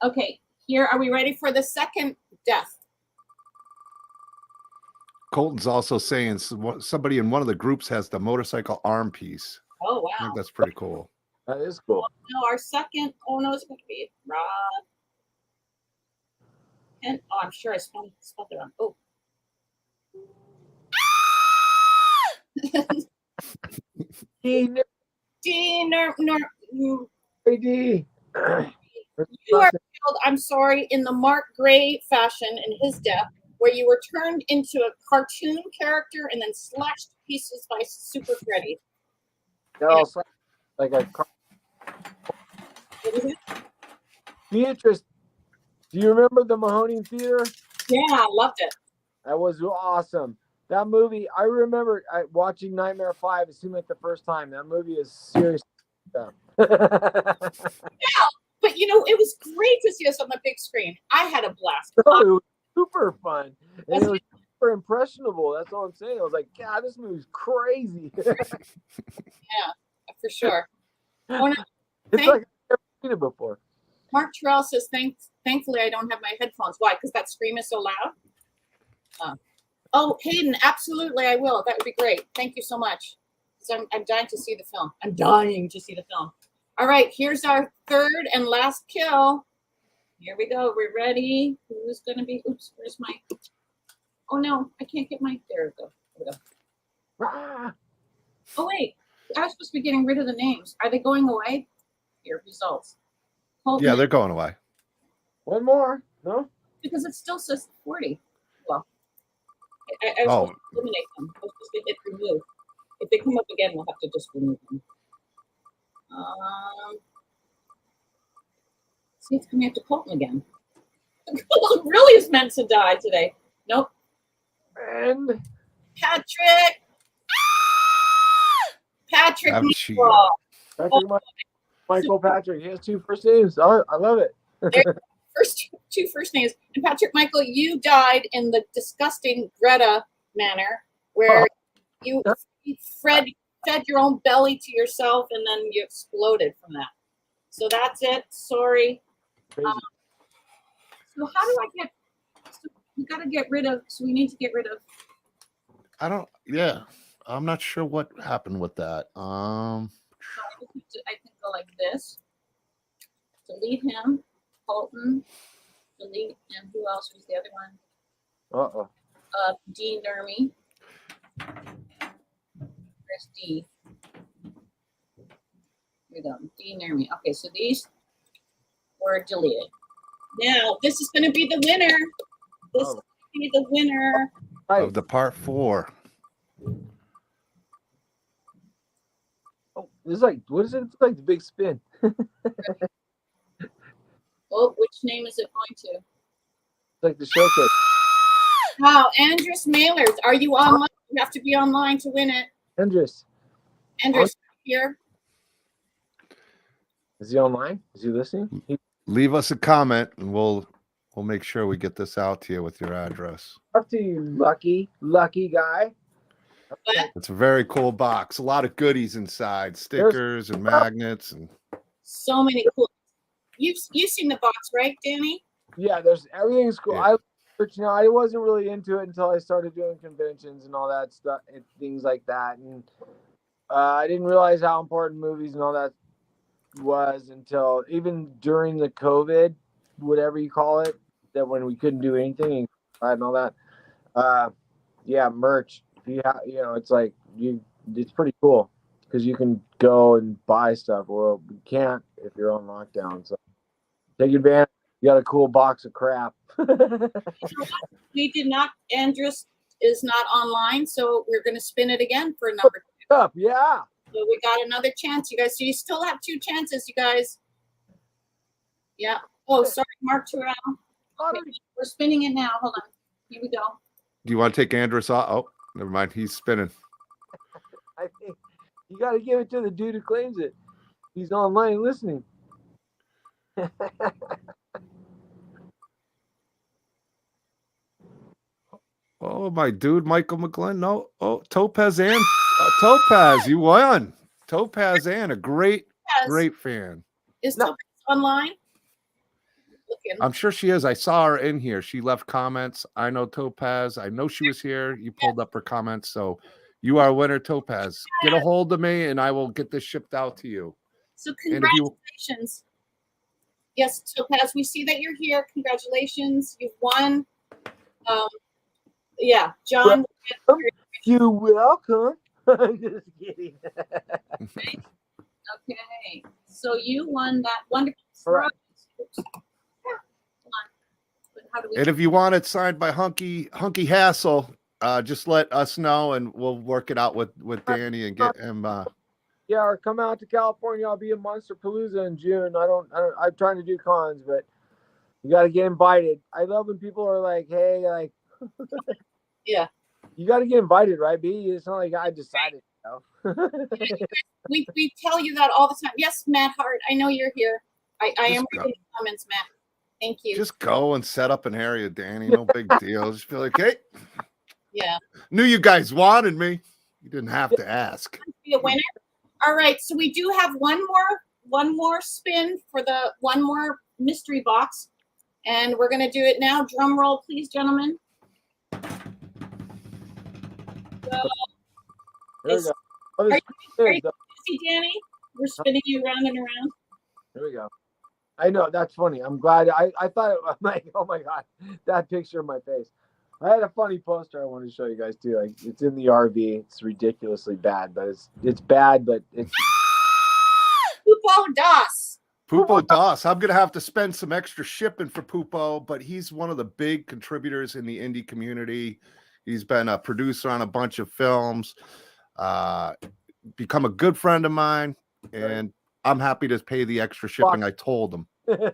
Speaker 2: Okay. Here, are we ready for the second death?
Speaker 1: Colton's also saying somebody in one of the groups has the motorcycle arm piece.
Speaker 2: Oh, wow.
Speaker 1: I think that's pretty cool.
Speaker 3: That is cool.
Speaker 2: No, our second. Oh no, it's going to be Rob. And I'm sure I spelled it wrong. Oh.
Speaker 3: Dean.
Speaker 2: You are killed, I'm sorry, in the Mark Gray fashion in his death, where you were turned into a cartoon character and then slashed to pieces by Super Freddy.
Speaker 3: Like a Beatrice, do you remember the Mahoney Theater?
Speaker 2: Yeah, I loved it.
Speaker 3: That was awesome. That movie, I remember watching Nightmare 5. It seemed like the first time. That movie is serious stuff.
Speaker 2: Yeah, but you know, it was great to see us on the big screen. I had a blast.
Speaker 3: Oh, it was super fun. And it was super impressionable. That's all I'm saying. I was like, God, this movie's crazy.
Speaker 2: Yeah, for sure. Oh, no.
Speaker 3: It's like I've never seen it before.
Speaker 2: Mark Terrell says, thankfully I don't have my headphones. Why? Because that scream is so loud? Oh, Hayden, absolutely I will. That would be great. Thank you so much. I'm dying to see the film. I'm dying to see the film. All right, here's our third and last kill. Here we go. We're ready. Who's going to be? Oops, where's my? Oh, no, I can't get my. There we go. There we go.
Speaker 3: Ah.
Speaker 2: Oh, wait. I was supposed to be getting rid of the names. Are they going away? Your results. Colton,
Speaker 1: Yeah, they're going away.
Speaker 3: One more. No?
Speaker 2: because it still says 40. Well, I was supposed to eliminate them. I was supposed to hit remove. If they come up again, we'll have to just remove them. See, it's coming up to Colton again. Colton really is meant to die today. Nope.
Speaker 3: And
Speaker 2: Patrick. Patrick.
Speaker 1: Have cheated.
Speaker 2: Michael.
Speaker 3: Patrick, Michael Patrick. He has 2 first names. Oh, I love it.
Speaker 2: Two first names. And Patrick Michael, you died in the disgusting Greta manner, where you fed your own belly to yourself, and then you exploded from that. So that's it. Sorry.
Speaker 3: Crazy.
Speaker 2: So how do I get? So we got to get rid of. So we need to get rid of.
Speaker 1: Yeah, I'm not sure what happened with that.
Speaker 2: I can go like this. Delete him. Colton. Delete, and who else was the other one? D. Nermy. Where's D? Here we go. D. Nermy. Okay, so these were deleted. Now this is going to be the winner. This is going to be the winner
Speaker 1: of the part 4.
Speaker 3: Oh, this is like, what is it? It's like the big spin.
Speaker 2: Oh, which name is it going to?
Speaker 3: It's like the showcase.
Speaker 2: Wow, Andrus Mailers. Are you online? You have to be online to win it.
Speaker 3: Andrus.
Speaker 2: Andrus here.
Speaker 3: Is he online? Is he listening?
Speaker 1: Leave us a comment, and we'll make sure we get this out to you with your address.
Speaker 3: Up to you, lucky guy.
Speaker 2: But
Speaker 1: It's a very cool box. A lot of goodies inside, stickers and magnets, and
Speaker 2: so many cool. You've seen the box, right, Danny?
Speaker 3: Yeah, everything's cool.
Speaker 1: Yeah.
Speaker 3: I wasn't really into it until I started doing conventions and all that stuff and things like that. And I didn't realize how important movies and all that was until even during the COVID, whatever you call it, that when we couldn't do anything and all that. Yeah, merch. It's like it's pretty cool because you can go and buy stuff. Well, you can't if you're on lockdown. So take advantage. You got a cool box of crap.
Speaker 2: We did not. Andrus is not online, so we're going to spin it again for number 2.
Speaker 3: Up, yeah.
Speaker 2: So we got another chance, you guys. So you still have 2 chances, you guys. Yeah. Oh, sorry, Mark Terrell. Okay, we're spinning it now. Hold on. Here we go.
Speaker 1: do you want to take Andrus off? Oh, never mind. He's spinning.
Speaker 3: I think you got to give it to the dude who claims it. He's online listening.
Speaker 1: Oh, my dude, Michael McGlynn. No. Oh, Topaz and Topaz, you won. Topaz and a great fan.
Speaker 2: Is Topaz online? Looking.
Speaker 1: I'm sure she is. I saw her in here. She left comments. I know Topaz. I know she was here. You pulled up her comments. So you are a winner, Topaz. Get a hold of me and I will get this shipped out to you.
Speaker 2: So congratulations. Yes, Topaz, we see that you're here. Congratulations. You've won. Yeah, John.
Speaker 3: You're welcome. I'm just kidding.
Speaker 2: Okay. So you won that wonderful
Speaker 3: Right.
Speaker 2: Oops. Yeah, come on. But how do we
Speaker 1: And if you want it signed by Hunky Hassel, just let us know and we'll work it out with Danny and get him.
Speaker 3: Yeah, or come out to California. I'll be in Monster Palooza in June. I'm trying to do cons, but you got to get invited. I love when people are like, "Hey, like."
Speaker 2: Yeah.
Speaker 3: You got to get invited, right, B? It's not like I decided.
Speaker 2: we tell you that all the time. Yes, Matt Hart, I know you're here. I am reading the comments, Matt. Thank you.
Speaker 1: Just go and set up an area, Danny. No big deal. Just be like, hey.
Speaker 2: Yeah.
Speaker 1: Knew you guys wanted me. You didn't have to ask.
Speaker 2: Be a winner. All right. So we do have one more spin for the one more mystery box. And we're going to do it now. Drum roll, please, gentlemen. So,
Speaker 3: There we go. Oh,
Speaker 2: are you busy, Danny? We're spinning you around and around.
Speaker 3: There we go. I know, that's funny. I'm glad. I thought I'm like, oh my god, that picture of my face. I had a funny poster I wanted to show you guys too. Like, it's in the RV. It's ridiculously bad, but it's bad, but it's
Speaker 2: Pupo Das.
Speaker 1: Pupo Das. I'm gonna have to spend some extra shipping for Pupo, but he's one of the big contributors in the indie community. He's been a producer on a bunch of films, become a good friend of mine, and I'm happy to pay the extra shipping. I told him.
Speaker 2: Okay.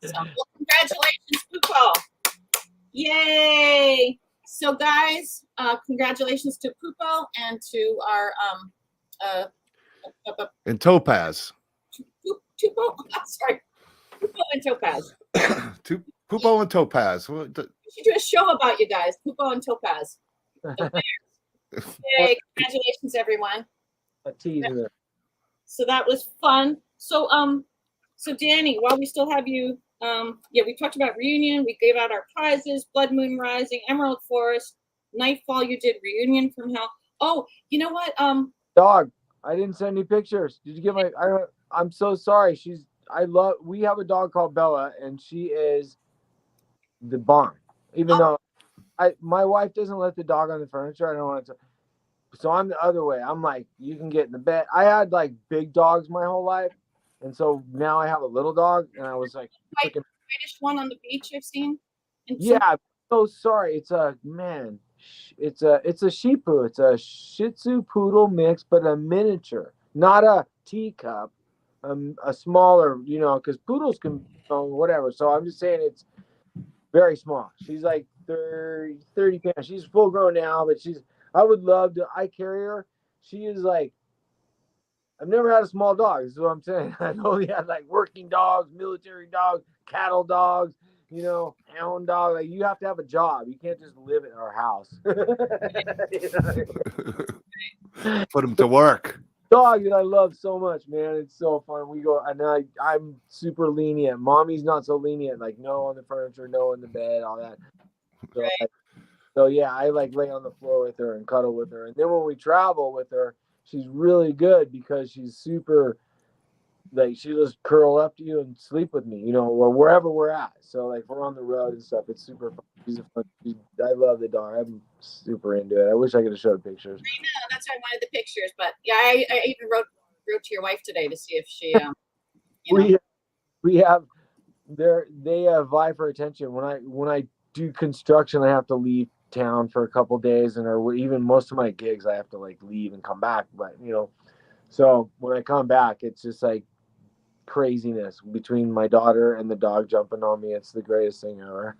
Speaker 2: So, well, congratulations, Pupo. Yay. So guys, congratulations to Pupo and to our
Speaker 1: And Topaz.
Speaker 2: Tupo. Sorry, Pupo and Topaz.
Speaker 1: Pupo and Topaz.
Speaker 2: We should do a show about you guys, Pupo and Topaz. Yay, congratulations, everyone.
Speaker 3: A teaser.
Speaker 2: So that was fun. So so Danny, while we still have you, yeah, we talked about reunion. We gave out our prizes: Blood Moon Rising, Emerald Forest, Nightfall. You did Reunion from Hell. Oh, you know what?
Speaker 3: Dog. I didn't send any pictures. Did you get my? I'm so sorry. We have a dog called Bella, and she is the bomb. Even though my wife doesn't let the dog on the furniture. I don't want to. So I'm the other way. I'm like, you can get in the bed. I had like big dogs my whole life, and so now I have a little dog, and I was like,
Speaker 2: Whitish one on the beach I've seen.
Speaker 3: yeah. I'm so sorry. It's a man. It's a Shih Tzu. It's a Shih Tzu poodle mix, but a miniature, not a teacup. A smaller, because poodles can, whatever. So I'm just saying it's very small. She's like 30 pounds. She's full grown now, but I would love to. I carry her. She is like, I've never had a small dog. This is what I'm saying. I only had like working dogs, military dogs, cattle dogs, hound dog. Like you have to have a job. You can't just live at our house.
Speaker 1: Put them to work.
Speaker 3: Dog that I love so much, man. It's so fun. We go, and I'm super lenient. Mommy's not so lenient. Like no on the furniture, no in the bed, all that. So,
Speaker 2: right.
Speaker 3: So yeah, I like lay on the floor with her and cuddle with her. And then when we travel with her, she's really good because she's super, like she just curl up to you and sleep with me, or wherever we're at. So like we're on the road and stuff. It's super fun. I love the dog. I'm super into it. I wish I could have showed pictures.
Speaker 2: I know, that's why I wanted the pictures. But yeah, I even wrote to your wife today to see if she
Speaker 3: we have they vie for attention. When I do construction, I have to leave town for a couple days, or even most of my gigs I have to like leave and come back. But so when I come back, it's just like craziness between my daughter and the dog jumping on me. It's the greatest thing ever.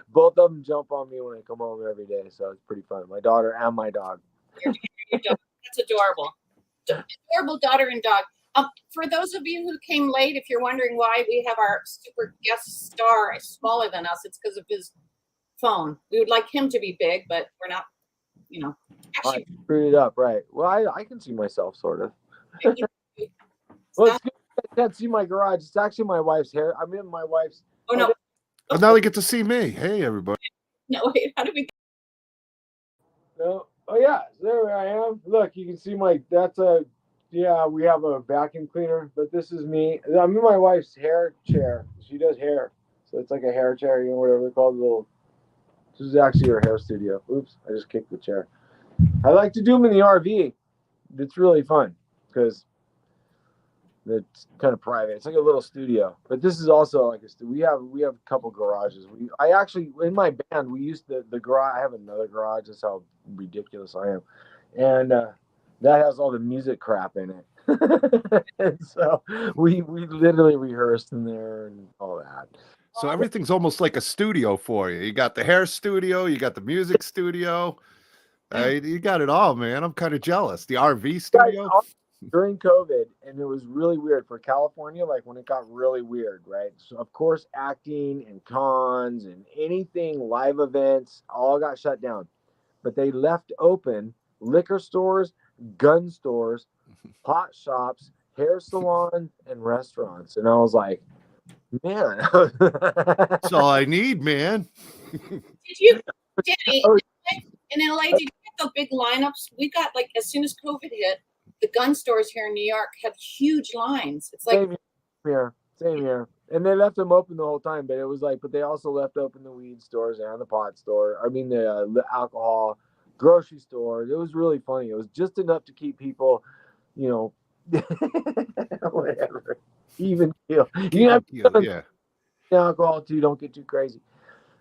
Speaker 3: Both of them jump on me when I come home every day, so it's pretty fun. My daughter and my dog.
Speaker 2: Your dog. That's adorable. Adorable daughter and dog. For those of you who came late, if you're wondering why we have our super guest star smaller than us, it's because of his phone. We would like him to be big, but we're not,
Speaker 3: Actually, I screwed it up, right? Well, I can see myself, sort of. Well, it's good. I can't see my garage. It's actually my wife's hair. I'm in my wife's.
Speaker 2: Oh, no.
Speaker 1: Oh, now they get to see me. Hey, everybody.
Speaker 2: No, wait, how do we?
Speaker 3: No. Oh, yeah. There I am. Look, you can see we have a vacuum cleaner, but this is me. I'm in my wife's hair chair. She does hair. So it's like a hair chair, whatever they're called. This is actually her hair studio. Oops, I just kicked the chair. I like to do them in the RV. It's really fun because it's kind of private. It's like a little studio. But this is also like we have a couple garages. I actually in my band we used the garage. I have another garage. That's how ridiculous I am, and that has all the music crap in it. And so we literally rehearsed in there and all that.
Speaker 1: So everything's almost like a studio for you. You got the hair studio, you got the music studio. You got it all, man. I'm kind of jealous. The RV studio.
Speaker 3: During COVID, and it was really weird for California, like when it got really weird, right? So of course, acting and cons and anything, live events, all got shut down. But they left open liquor stores, gun stores, pot shops, hair salons, and restaurants. And I was like, man.
Speaker 1: That's all I need, man.
Speaker 2: Danny, in LA, did you get the big lineups? We got like as soon as COVID hit, the gun stores here in New York have huge lines. It's like
Speaker 3: same here. And they left them open the whole time, but it was like, but they also left open the weed stores and the pot store. I mean, the alcohol, grocery stores. It was really funny. It was just enough to keep people, whatever, even kill.
Speaker 1: Yeah.
Speaker 3: Alcohol too. Don't get too crazy.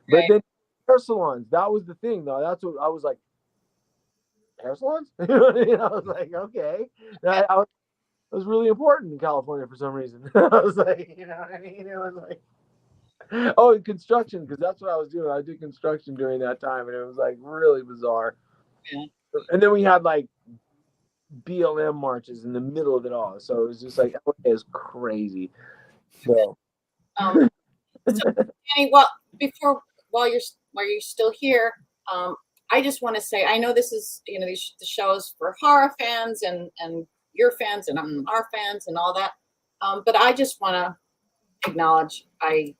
Speaker 3: But then hair salons. That was the thing, though. That's what I was like. Hair salons? I was like, okay. It was really important in California for some reason. I was like, what I mean? It was like, Oh, in construction, because that's what I was doing. I did construction during that time, and it was like really bizarre.
Speaker 2: Yeah.
Speaker 3: And then we had like BLM marches in the middle of it all, so it was just like LA is crazy. So,
Speaker 2: So Danny, well, while you're still here, I just want to say I know this is the shows for horror fans and your fans and our fans and all that, but I just want to I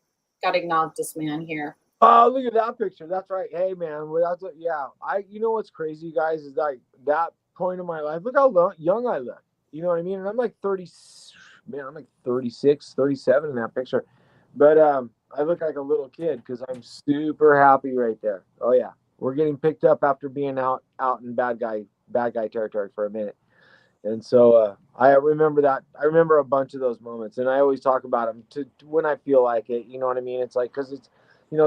Speaker 2: got to acknowledge this man here.
Speaker 3: oh, look at that picture. That's right. Hey, man. Well, that's yeah. You know what's crazy, guys, is like that point of my life. Look how young I look. You know what I mean? And I'm like 30. Man, I'm like 36, 37 in that picture. But I look like a little kid because I'm super happy right there. Oh yeah, we're getting picked up after being out in bad guy territory for a minute. And so I remember that. I remember a bunch of those moments, and I always talk about them to when I feel like it. You know what I mean? It's like because it's,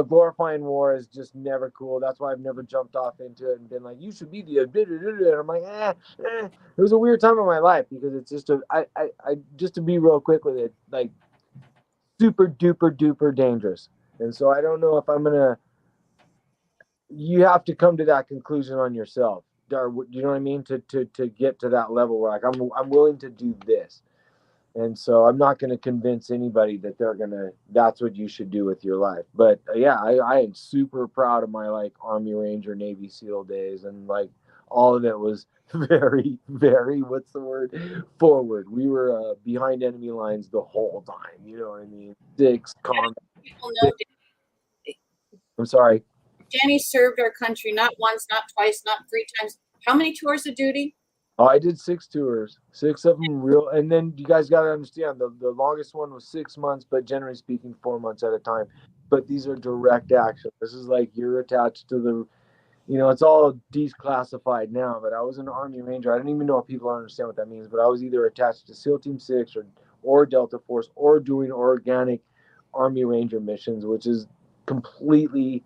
Speaker 3: glorifying war is just never cool. That's why I've never jumped off into it and been like, you should be the. And I'm like, It was a weird time in my life because it's just I just to be real quick with it, like super duper duper dangerous. And so I don't know if I'm gonna. You have to come to that conclusion on yourself. Or, you know what I mean? To get to that level where like I'm willing to do this, and so I'm not going to convince anybody that that's what you should do with your life. But yeah, I am super proud of my like Army Ranger, Navy SEAL days, and like all of it was very very what's the word, forward. We were behind enemy lines the whole time. You know what I mean? Six combat.
Speaker 2: People know
Speaker 3: I'm sorry.
Speaker 2: Danny served our country not once, not twice, not three times. How many tours of duty?
Speaker 3: Oh, I did 6 tours, 6 of them real. And then you guys got to understand the longest one was 6 months, but generally speaking, 4 months at a time. But these are direct action. This is like you're attached to the, it's all declassified now, but I was an Army Ranger. I don't even know if people understand what that means, but I was either attached to SEAL Team 6 or Delta Force or doing organic Army Ranger missions, which is completely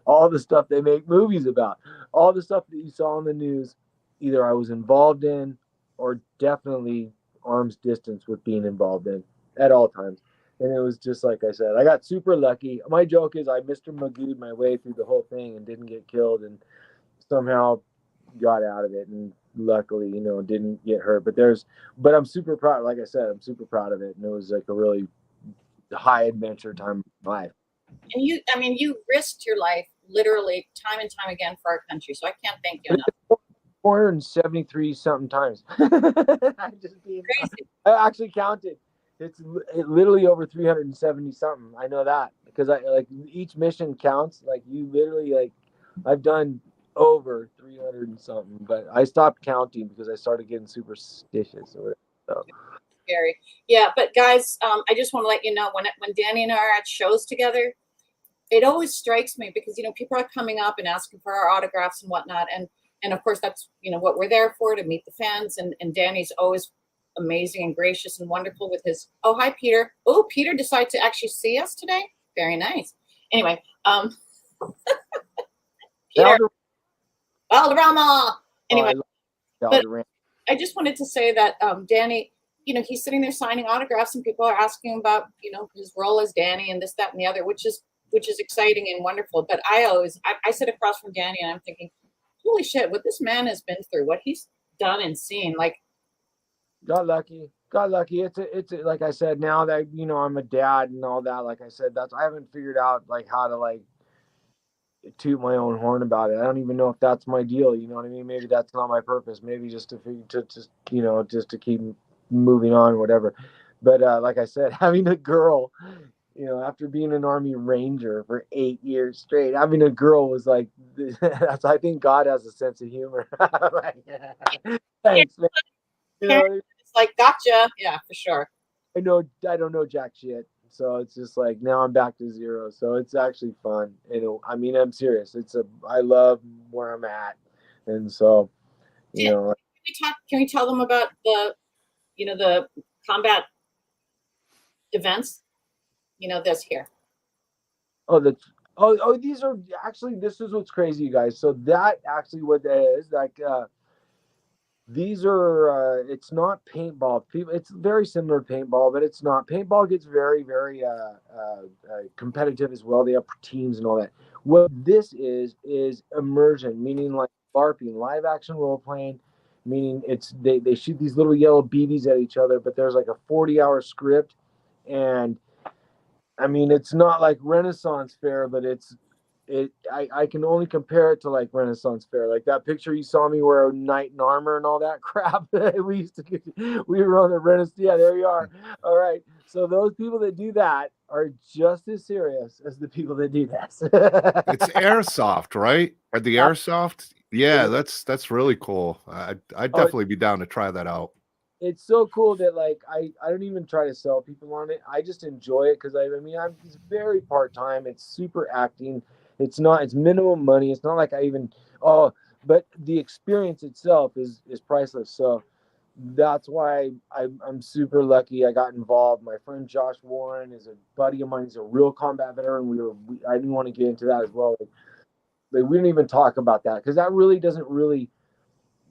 Speaker 3: all the stuff they make movies about, all the stuff that you saw on the news, either I was involved in or definitely arm's distance with being involved in at all times. And it was just like I said, I got super lucky. My joke is I Mr. Magoo'd my way through the whole thing and didn't get killed and somehow got out of it and luckily, didn't get hurt. But I'm super proud. Like I said, I'm super proud of it. And it was like a really high adventure time of my life.
Speaker 2: And you risked your life literally time and time again for our country. So I can't thank you enough.
Speaker 3: 473 something times. I'm just being crazy. I actually counted. It's literally over 370 something. I know that because I like each mission counts. Like you literally like I've done over 300 and something, but I stopped counting because I started getting superstitious or whatever. So.
Speaker 2: Scary. Yeah, but guys, I just want to let you know when Danny and I are at shows together, it always strikes me because people are coming up and asking for our autographs and whatnot, and of course that's what we're there for, to meet the fans, and Danny's always amazing and gracious and wonderful with his hi Peter. Oh, Peter decided to actually see us today. Very nice. Anyway, Peter Valderrama. Anyway, but I just wanted to say that Danny, he's sitting there signing autographs and people are asking about his role as Danny and this, that, and the other, which is exciting and wonderful. But I sit across from Danny and I'm thinking, holy shit, what this man has been through, what he's done and seen. Like,
Speaker 3: got lucky. It's like I said, now that I'm a dad and all that, like I said, I haven't figured out like how to like toot my own horn about it. I don't even know if that's my deal. You know what I mean? Maybe that's not my purpose. Maybe just to keep moving on, whatever. But like I said, having a girl, after being an Army Ranger for 8 years straight, having a girl was like, I think God has a sense of humor. Like, thanks, man.
Speaker 2: It's like, gotcha. Yeah, for sure.
Speaker 3: I don't know jack shit. So it's just like now I'm back to zero. So it's actually fun. And I'm serious. I love where I'm at. And so,
Speaker 2: can we tell them about the combat events? This here.
Speaker 3: These are actually, this is what's crazy, you guys. So that actually what that is, like These are it's not paintball. People, it's very similar to paintball, but it's not. Paintball gets very, very competitive as well. They have teams and all that. What this is immersion, meaning like LARPing, live action role playing, meaning it's they shoot these little yellow BBs at each other, but there's like a 40-hour script, and I mean it's not like Renaissance Fair, but I can only compare it to like Renaissance Fair, like that picture you saw me wear knight in armor and all that crap. We were on the Renaissance. Yeah, there you are. All right. So those people that do that are just as serious as the people that do this.
Speaker 1: It's airsoft, right? Or the airsoft? Yeah, that's really cool. I'd definitely be down to try that out.
Speaker 3: It's so cool that like I don't even try to sell people on it. I just enjoy it because I mean it's very part time. It's super acting. It's minimum money. It's not like I even but the experience itself is priceless. So that's why I'm super lucky I got involved. My friend Josh Warren is a buddy of mine. He's a real combat veteran. I didn't want to get into that as well. Like we didn't even talk about that because that really doesn't really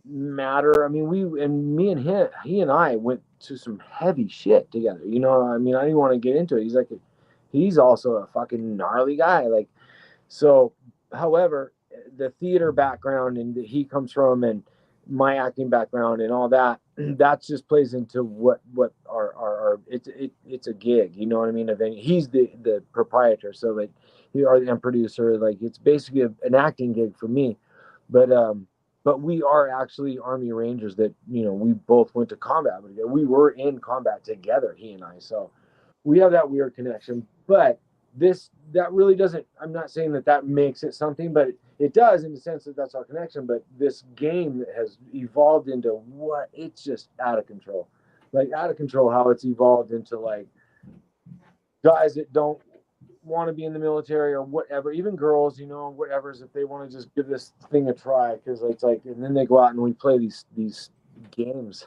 Speaker 3: matter. I mean, me and he and I went to some heavy shit together. You know, I mean, I didn't want to get into it. He's also a fucking gnarly guy. Like, so, however, the theater background and that he comes from and my acting background and all that, that just plays into what our it's a gig. You know what I mean? He's the proprietor, so like he or the producer, like it's basically an acting gig for me. But we are actually Army Rangers that, you know, we both went to combat together. We were in combat together, he and I. So we have that weird connection. But that really doesn't, I'm not saying that makes it something, but it does in the sense that that's our connection. But this game that has evolved into what, it's just out of control. Like out of control how it's evolved into like guys that don't want to be in the military or whatever, even girls, you know, whatever's if they want to just give this thing a try, because it's like, and then they go out and we play these games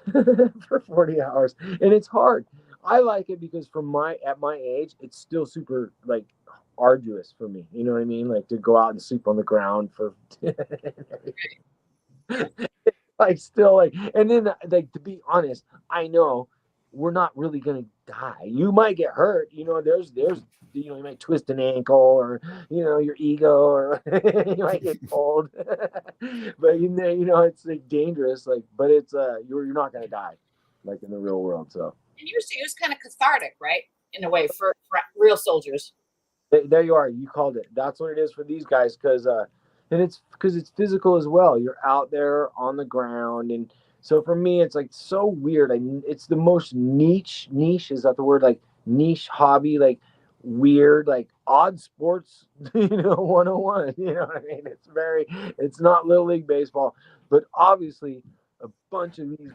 Speaker 3: for 40 hours, and it's hard. I like it because at my age, it's still super like arduous for me. You know what I mean? Like to go out and sleep on the ground for like still like, and then like to be honest, I know we're not really gonna die. You might get hurt, you know. There's you know, you might twist an ankle or you know your ego or you might get cold, but you know it's like dangerous. Like, but it's you're not gonna die like in the real world. So
Speaker 2: And you were saying it was kind of cathartic, right? In a way, for real soldiers.
Speaker 3: there you are. You called it. That's what it is for these guys, because and it's because it's physical as well. You're out there on the ground, and so for me, it's like so weird. It's the most niche. Is that the word? Like niche hobby, like weird, like odd sports. You know, 101. You know what I mean? It's not little league baseball, but obviously a bunch of these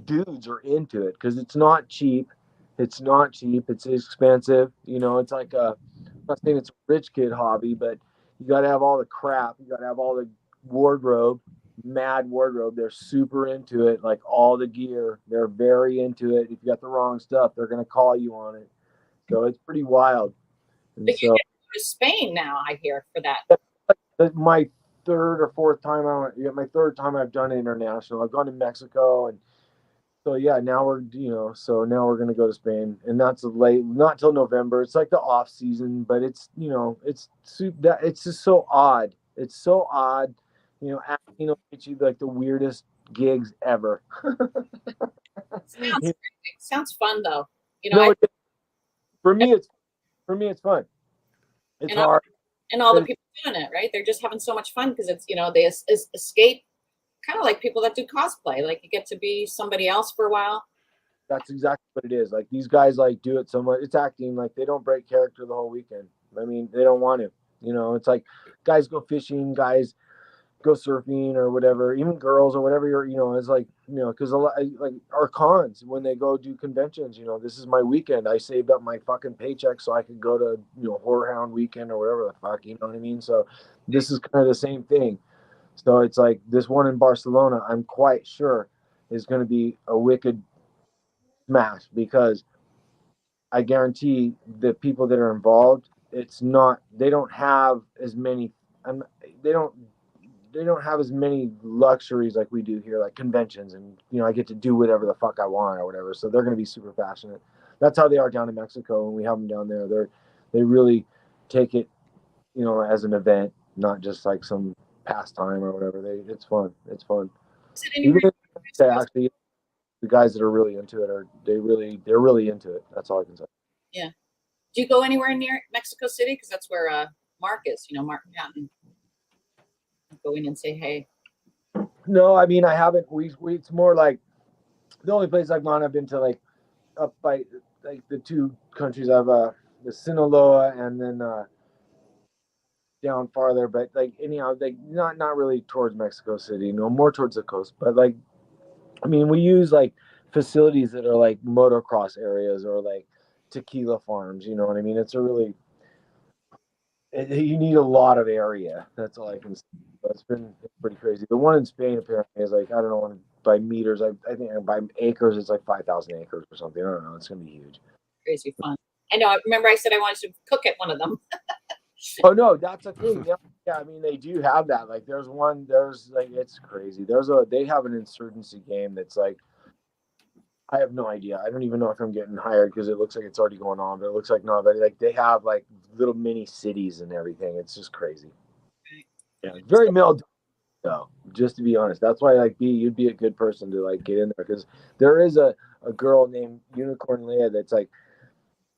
Speaker 3: dudes are into it because it's not cheap. It's not cheap. It's expensive. You know, it's like I'm not saying it's a rich kid hobby, but you got to have all the crap. You got to have all the wardrobe, mad wardrobe. They're super into it, like all the gear. They're very into it. If you got the wrong stuff, they're going to call you on it. So it's pretty wild. And
Speaker 2: But you
Speaker 3: so
Speaker 2: get to go to Spain now, I hear, for that.
Speaker 3: that's my third or fourth time. My third time I've done international. I've gone to Mexico and so yeah, now we're gonna go to Spain, and that's late, not till November. It's like the off season, but it's it's just so odd. It's so odd, you know. Get you like the weirdest gigs ever.
Speaker 2: Sounds great. Sounds fun though. You know,
Speaker 3: No,
Speaker 2: I,
Speaker 3: for me it's fun. It's
Speaker 2: and
Speaker 3: hard.
Speaker 2: and all the people doing it, right? They're just having so much fun because it's, you know, they escape, kind of like people that do cosplay. Like you get to be somebody else for a while.
Speaker 3: That's exactly what it is. Like these guys like do it so much. It's acting like they don't break character the whole weekend. I mean, they don't want to. You know, it's like guys go fishing, guys go surfing or whatever, even girls or whatever it's like, you know, because a lot like our cons when they go do conventions, you know, this is my weekend. I saved up my fucking paycheck so I could go to, you know, Horror Hound weekend or whatever the fuck, you know what I mean? So this is kind of the same thing. So it's like this one in Barcelona, I'm quite sure is going to be a wicked smash because I guarantee the people that are involved, they don't have as many, they don't they don't have as many luxuries like we do here, like conventions, and I get to do whatever the fuck I want or whatever. So they're going to be super passionate. That's how they are down in Mexico, and we have them down there. They really take it, as an event, not just like some pastime or whatever. It's fun. It's fun.
Speaker 2: Is it anywhere?
Speaker 3: Even if actually, the guys that are really into it they're really into it. That's all I can say.
Speaker 2: Yeah. Do you go anywhere near Mexico City? Because that's where Mark is. Mark Patton. Go in and say hey.
Speaker 3: No, I mean I haven't. We it's more like the only place I've gone. I've been to like up by like the two countries. I've the Sinaloa and then down farther, but like anyhow, like not really towards Mexico City. No, more towards the coast. But like, I mean, we use like facilities that are like motocross areas or like tequila farms. You know what I mean? It's a really you need a lot of area. That's all I can say. It's pretty crazy. The one in Spain apparently is like, I don't know, by meters. I think by acres it's like 5,000 acres or something. I don't know. It's gonna be huge.
Speaker 2: Crazy fun. I know. I remember I said I wanted to cook at one of them.
Speaker 3: Oh no, that's a thing. Yeah, I mean they do have that. Like there's like it's crazy. They have an insurgency game that's like, I have no idea. I don't even know if I'm getting hired because it looks like it's already going on, but it looks like no. But like they have like little mini cities and everything. It's just crazy. Yeah, very male though. Just to be honest, that's why like you'd be a good person to like get in there because there is a girl named Unicorn Leia that's like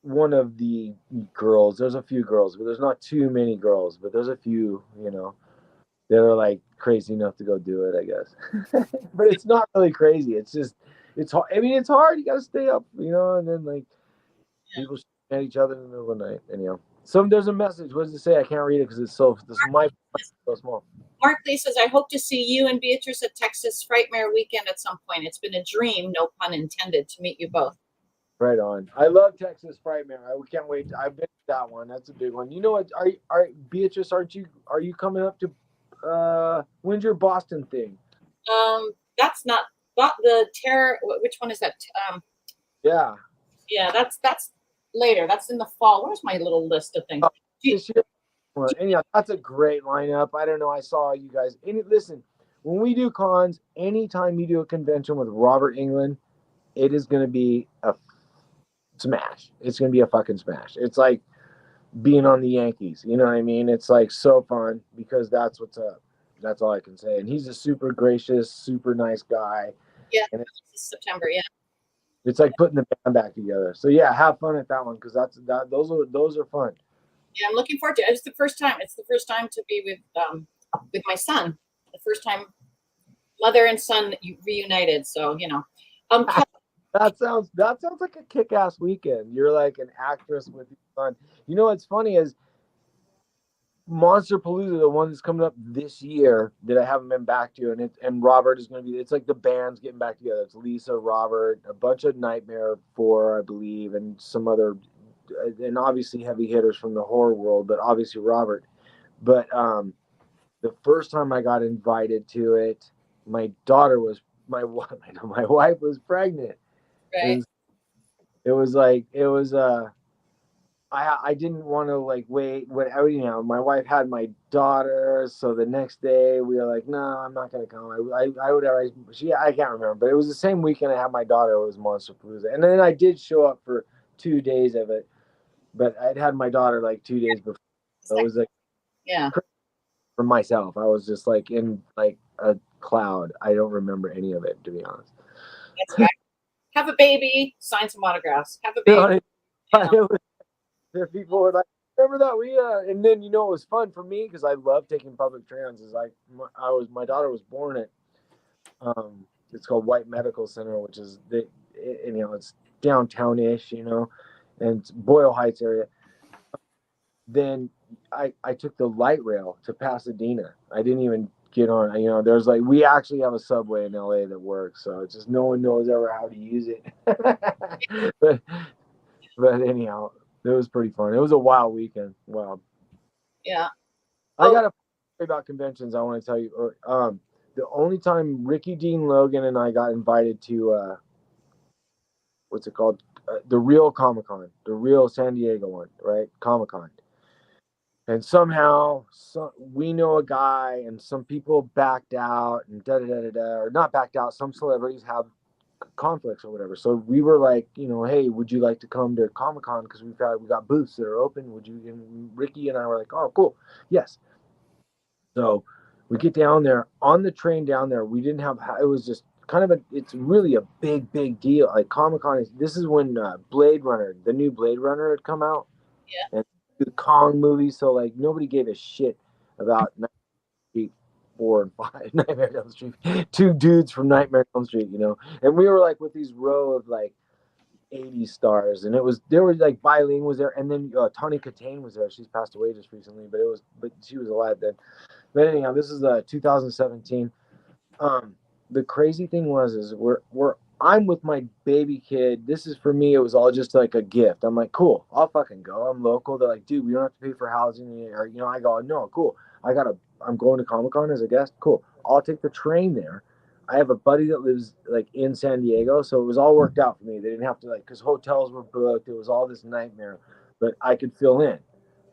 Speaker 3: one of the girls. There's a few girls, but there's not too many girls. But there's a few, that are like crazy enough to go do it, I guess. But it's not really crazy. It's just it's hard. I mean, it's hard. You gotta stay up, and then like people shoot at each other in the middle of the night. Anyhow, there's a message. What does it say? I can't read it because it's so small.
Speaker 2: Mark Lee says, I hope to see you and Beatrice at Texas Frightmare Weekend at some point. It's been a dream, no pun intended, to meet you both.
Speaker 3: Right on. I love Texas Frightmare. I can't wait. I've been to that one. That's a big one. You know what? Are Beatrice? Are you coming up to? When's your Boston thing?
Speaker 2: That's not the terror. Which one is that?
Speaker 3: Yeah.
Speaker 2: Yeah, that's later. That's in the fall. Where's my little list of things?
Speaker 3: This year. Well, anyhow, that's a great lineup. I don't know. I saw you guys. Listen, when we do cons, anytime you do a convention with Robert Englund, it is going to be a smash. It's going to be a fucking smash. It's like being on the Yankees. You know what I mean? It's like so fun because that's what's up. That's all I can say. And he's a super gracious, super nice guy.
Speaker 2: Yeah,
Speaker 3: and
Speaker 2: it's September. Yeah.
Speaker 3: It's like putting the band back together. So yeah, have fun at that one because those are fun.
Speaker 2: Yeah, I'm looking forward to it. It's the first time. It's the first time to be with my son. The first time mother and son reunited. So
Speaker 3: That sounds like a kick-ass weekend. You're like an actress with your son. You know what's funny is Monsterpalooza, the one that's coming up this year that I haven't been back to, and Robert is going to be. It's like the band's getting back together. It's Lisa, Robert, a bunch of Nightmare 4, I believe, and some other, and obviously heavy hitters from the horror world, but obviously Robert. But the first time I got invited to it, my wife was pregnant.
Speaker 2: right.
Speaker 3: I didn't want to like wait. My wife had my daughter, so the next day we were like, no, I'm not gonna come. I can't remember, but it was the same weekend I had my daughter. It was Monsterpalooza, and then I did show up for 2 days of it, but I'd had my daughter like 2 days before, so it was like,
Speaker 2: yeah,
Speaker 3: for myself, I was just like in like a cloud. I don't remember any of it, to be honest.
Speaker 2: That's right. Have a baby, sign some autographs. Have a baby.
Speaker 3: There people were like, remember that and then it was fun for me because I love taking public trans. Is like my daughter was born at it's called White Medical Center, which is it's downtown-ish, and it's Boyle Heights area. Then I took the light rail to Pasadena. I didn't even get on. There's like we actually have a subway in LA that works, so it's just no one knows ever how to use it. but anyhow. It was pretty fun. It was a wild weekend. Wild.
Speaker 2: Yeah.
Speaker 3: I got a story about conventions I want to tell you. The only time Ricky Dean Logan and I got invited to what's it called? The real Comic-Con, the real San Diego one, right? Comic-Con. And somehow, we know a guy, and some people backed out, and or not backed out. Some celebrities have conflicts or whatever. So we were like, hey, would you like to come to Comic-Con? Because we got booths that are open. Would you? And Ricky and I were like, oh, cool, yes. So we get down there. On the train down there, we didn't have. It was just kind of it's really a big deal. Like Comic-Con this is when Blade Runner, the new Blade Runner, had come out.
Speaker 2: Yeah.
Speaker 3: And the Kong movie. So like nobody gave a shit about Nightmare on Elm Street 4 and 5. Nightmare on Elm Street. Two dudes from Nightmare on Elm Street, And we were like with these row of like 80 stars, and there was like Biling was there, and then Tawny Katane was there. She's passed away just recently, but she was alive then. But anyhow, this is 2017. The crazy thing is I'm with my baby kid. This is for me. It was all just like a gift. I'm like, cool. I'll fucking go. I'm local. They're like, dude, we don't have to pay for housing, or I go, no, cool. I'm going to Comic-Con as a guest. Cool. I'll take the train there. I have a buddy that lives like in San Diego, so it was all worked out for me. They didn't have to because hotels were booked. It was all this nightmare, but I could fill in.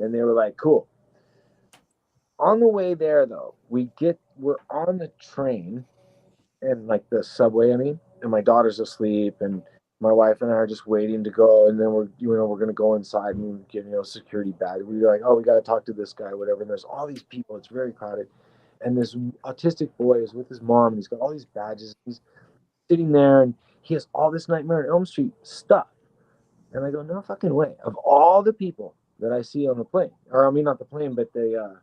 Speaker 3: And they were like, cool. On the way there, though, we're on the train and like the subway, and my daughter's asleep, and my wife and I are just waiting to go, and then we're going to go inside and get security badge. We're like, oh, we got to talk to this guy, whatever. And there's all these people. It's very crowded, and this autistic boy is with his mom, and he's got all these badges. He's sitting there, and he has all this Nightmare on Elm Street stuff. And I go, no fucking way. Of all the people that I see on the plane, or not the plane, but the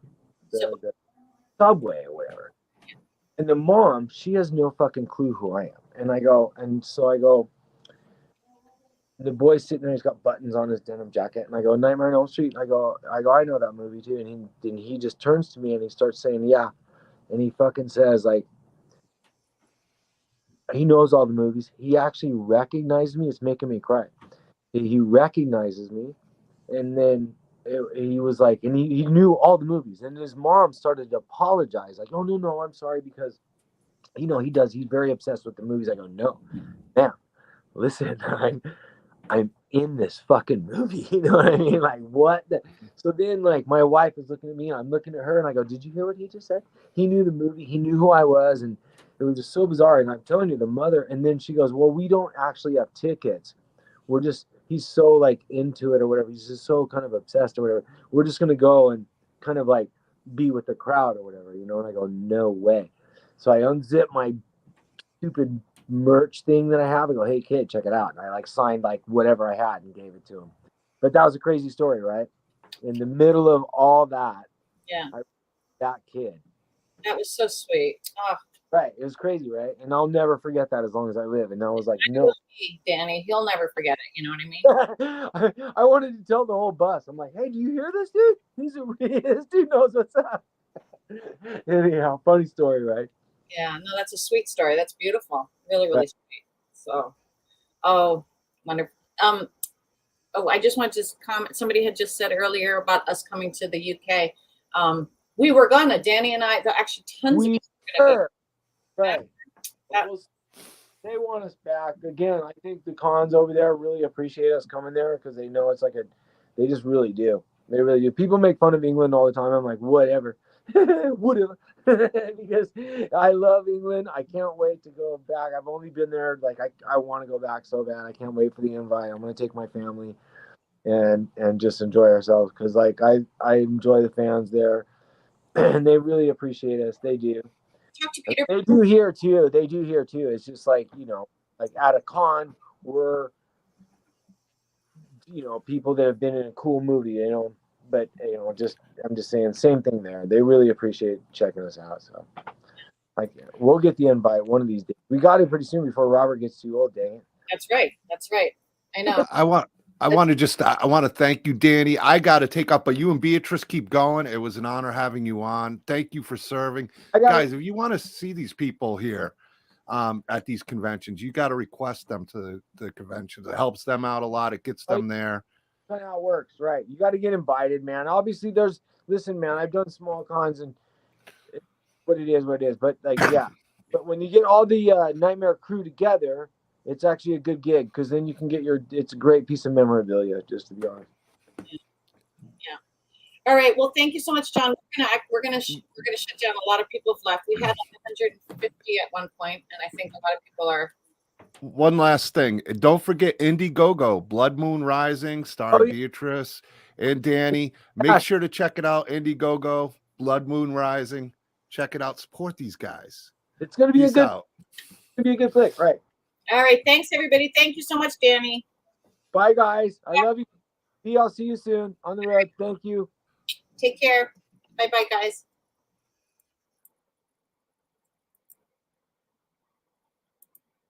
Speaker 3: subway or whatever. And the mom, she has no fucking clue who I am. And I go, the boy's sitting there, he's got buttons on his denim jacket. And I go, Nightmare on Elm Street. And I go, I know that movie too. And he just turns to me and he starts saying, yeah. And he fucking says, like, he knows all the movies. He actually recognized me. It's making me cry. He recognizes me. And then he was like, and he knew all the movies. And his mom started to apologize, like, oh, no, I'm sorry, because he does. He's very obsessed with the movies. I go, no, now, listen, I'm in this fucking movie. You know what I mean? Like, what? So then, like, my wife is looking at me, and I'm looking at her, and I go, did you hear what he just said? He knew the movie. He knew who I was, and it was just so bizarre. And I'm telling you, the mother, and then she goes, well, we don't actually have tickets. He's so like into it or whatever. He's just so kind of obsessed or whatever. We're just going to go and kind of like be with the crowd or whatever, And I go, no way. So I unzip my stupid merch thing that I have. I go, hey kid, check it out. And I like signed like whatever I had and gave it to him. But that was a crazy story, right? In the middle of all that,
Speaker 2: yeah,
Speaker 3: that kid.
Speaker 2: That was so sweet. Oh.
Speaker 3: Right. It was crazy, right? And I'll never forget that as long as I live. And I was like, no.
Speaker 2: Danny, he'll never forget it. You know what I
Speaker 3: mean? I wanted to tell the whole bus. I'm like, hey, do you hear this dude? This dude knows what's up. Anyhow, funny story, right?
Speaker 2: Yeah, no, that's a sweet story. That's beautiful. Really, really sweet. So, oh, wonderful. I just wanted to comment. Somebody had just said earlier about us coming to the UK. We were gonna, Danny and I, actually tons of people.
Speaker 3: Right. They want us back. Again, I think the cons over there really appreciate us coming there because they know it's like they just really do. They really do. People make fun of England all the time. I'm like, whatever. Whatever. Because I love England. I can't wait to go back. I've only been there, like, I want to go back so bad. I can't wait for the invite. I'm going to take my family and just enjoy ourselves because, like, I enjoy the fans there and they really appreciate us. They do.
Speaker 2: Talk to Peter.
Speaker 3: They do here too. It's just like, like at a con, we're, people that have been in a cool movie, but I'm just saying, same thing there. They really appreciate checking us out. So, like, we'll get the invite one of these days. We got it pretty soon before Robert gets too old. Dang it.
Speaker 2: That's right. I know.
Speaker 1: I want to thank you, Danny. I got to take up, but you and Beatrice keep going. It was an honor having you on. Thank you for serving. Guys, if you want to see these people here at these conventions, you got to request them to the conventions. It helps them out a lot. It gets them there.
Speaker 3: That's how it works, right? You got to get invited, man. Obviously, listen, man, I've done small cons and what it is. But, like, yeah. But when you get all the Nightmare crew together, it's actually a good gig because then you can get it's a great piece of memorabilia, just to be honest.
Speaker 2: Yeah. All right. Well, thank you so much, John. We're gonna shut down. A lot of people have left. We had like 150 at one point, and I think a lot of people are.
Speaker 1: One last thing. Don't forget Indiegogo, Blood Moon Rising, starring Beatrice and Danny. Make sure to check it out. Indiegogo, Blood Moon Rising. Check it out. Support these guys.
Speaker 3: It's gonna be
Speaker 1: Peace out.
Speaker 3: It's gonna be a good flick, right?
Speaker 2: All right. Thanks, everybody. Thank you so much, Danny.
Speaker 3: Bye, guys. I love you. I'll see you soon on the road. Thank you.
Speaker 2: Take care. Bye-bye, guys.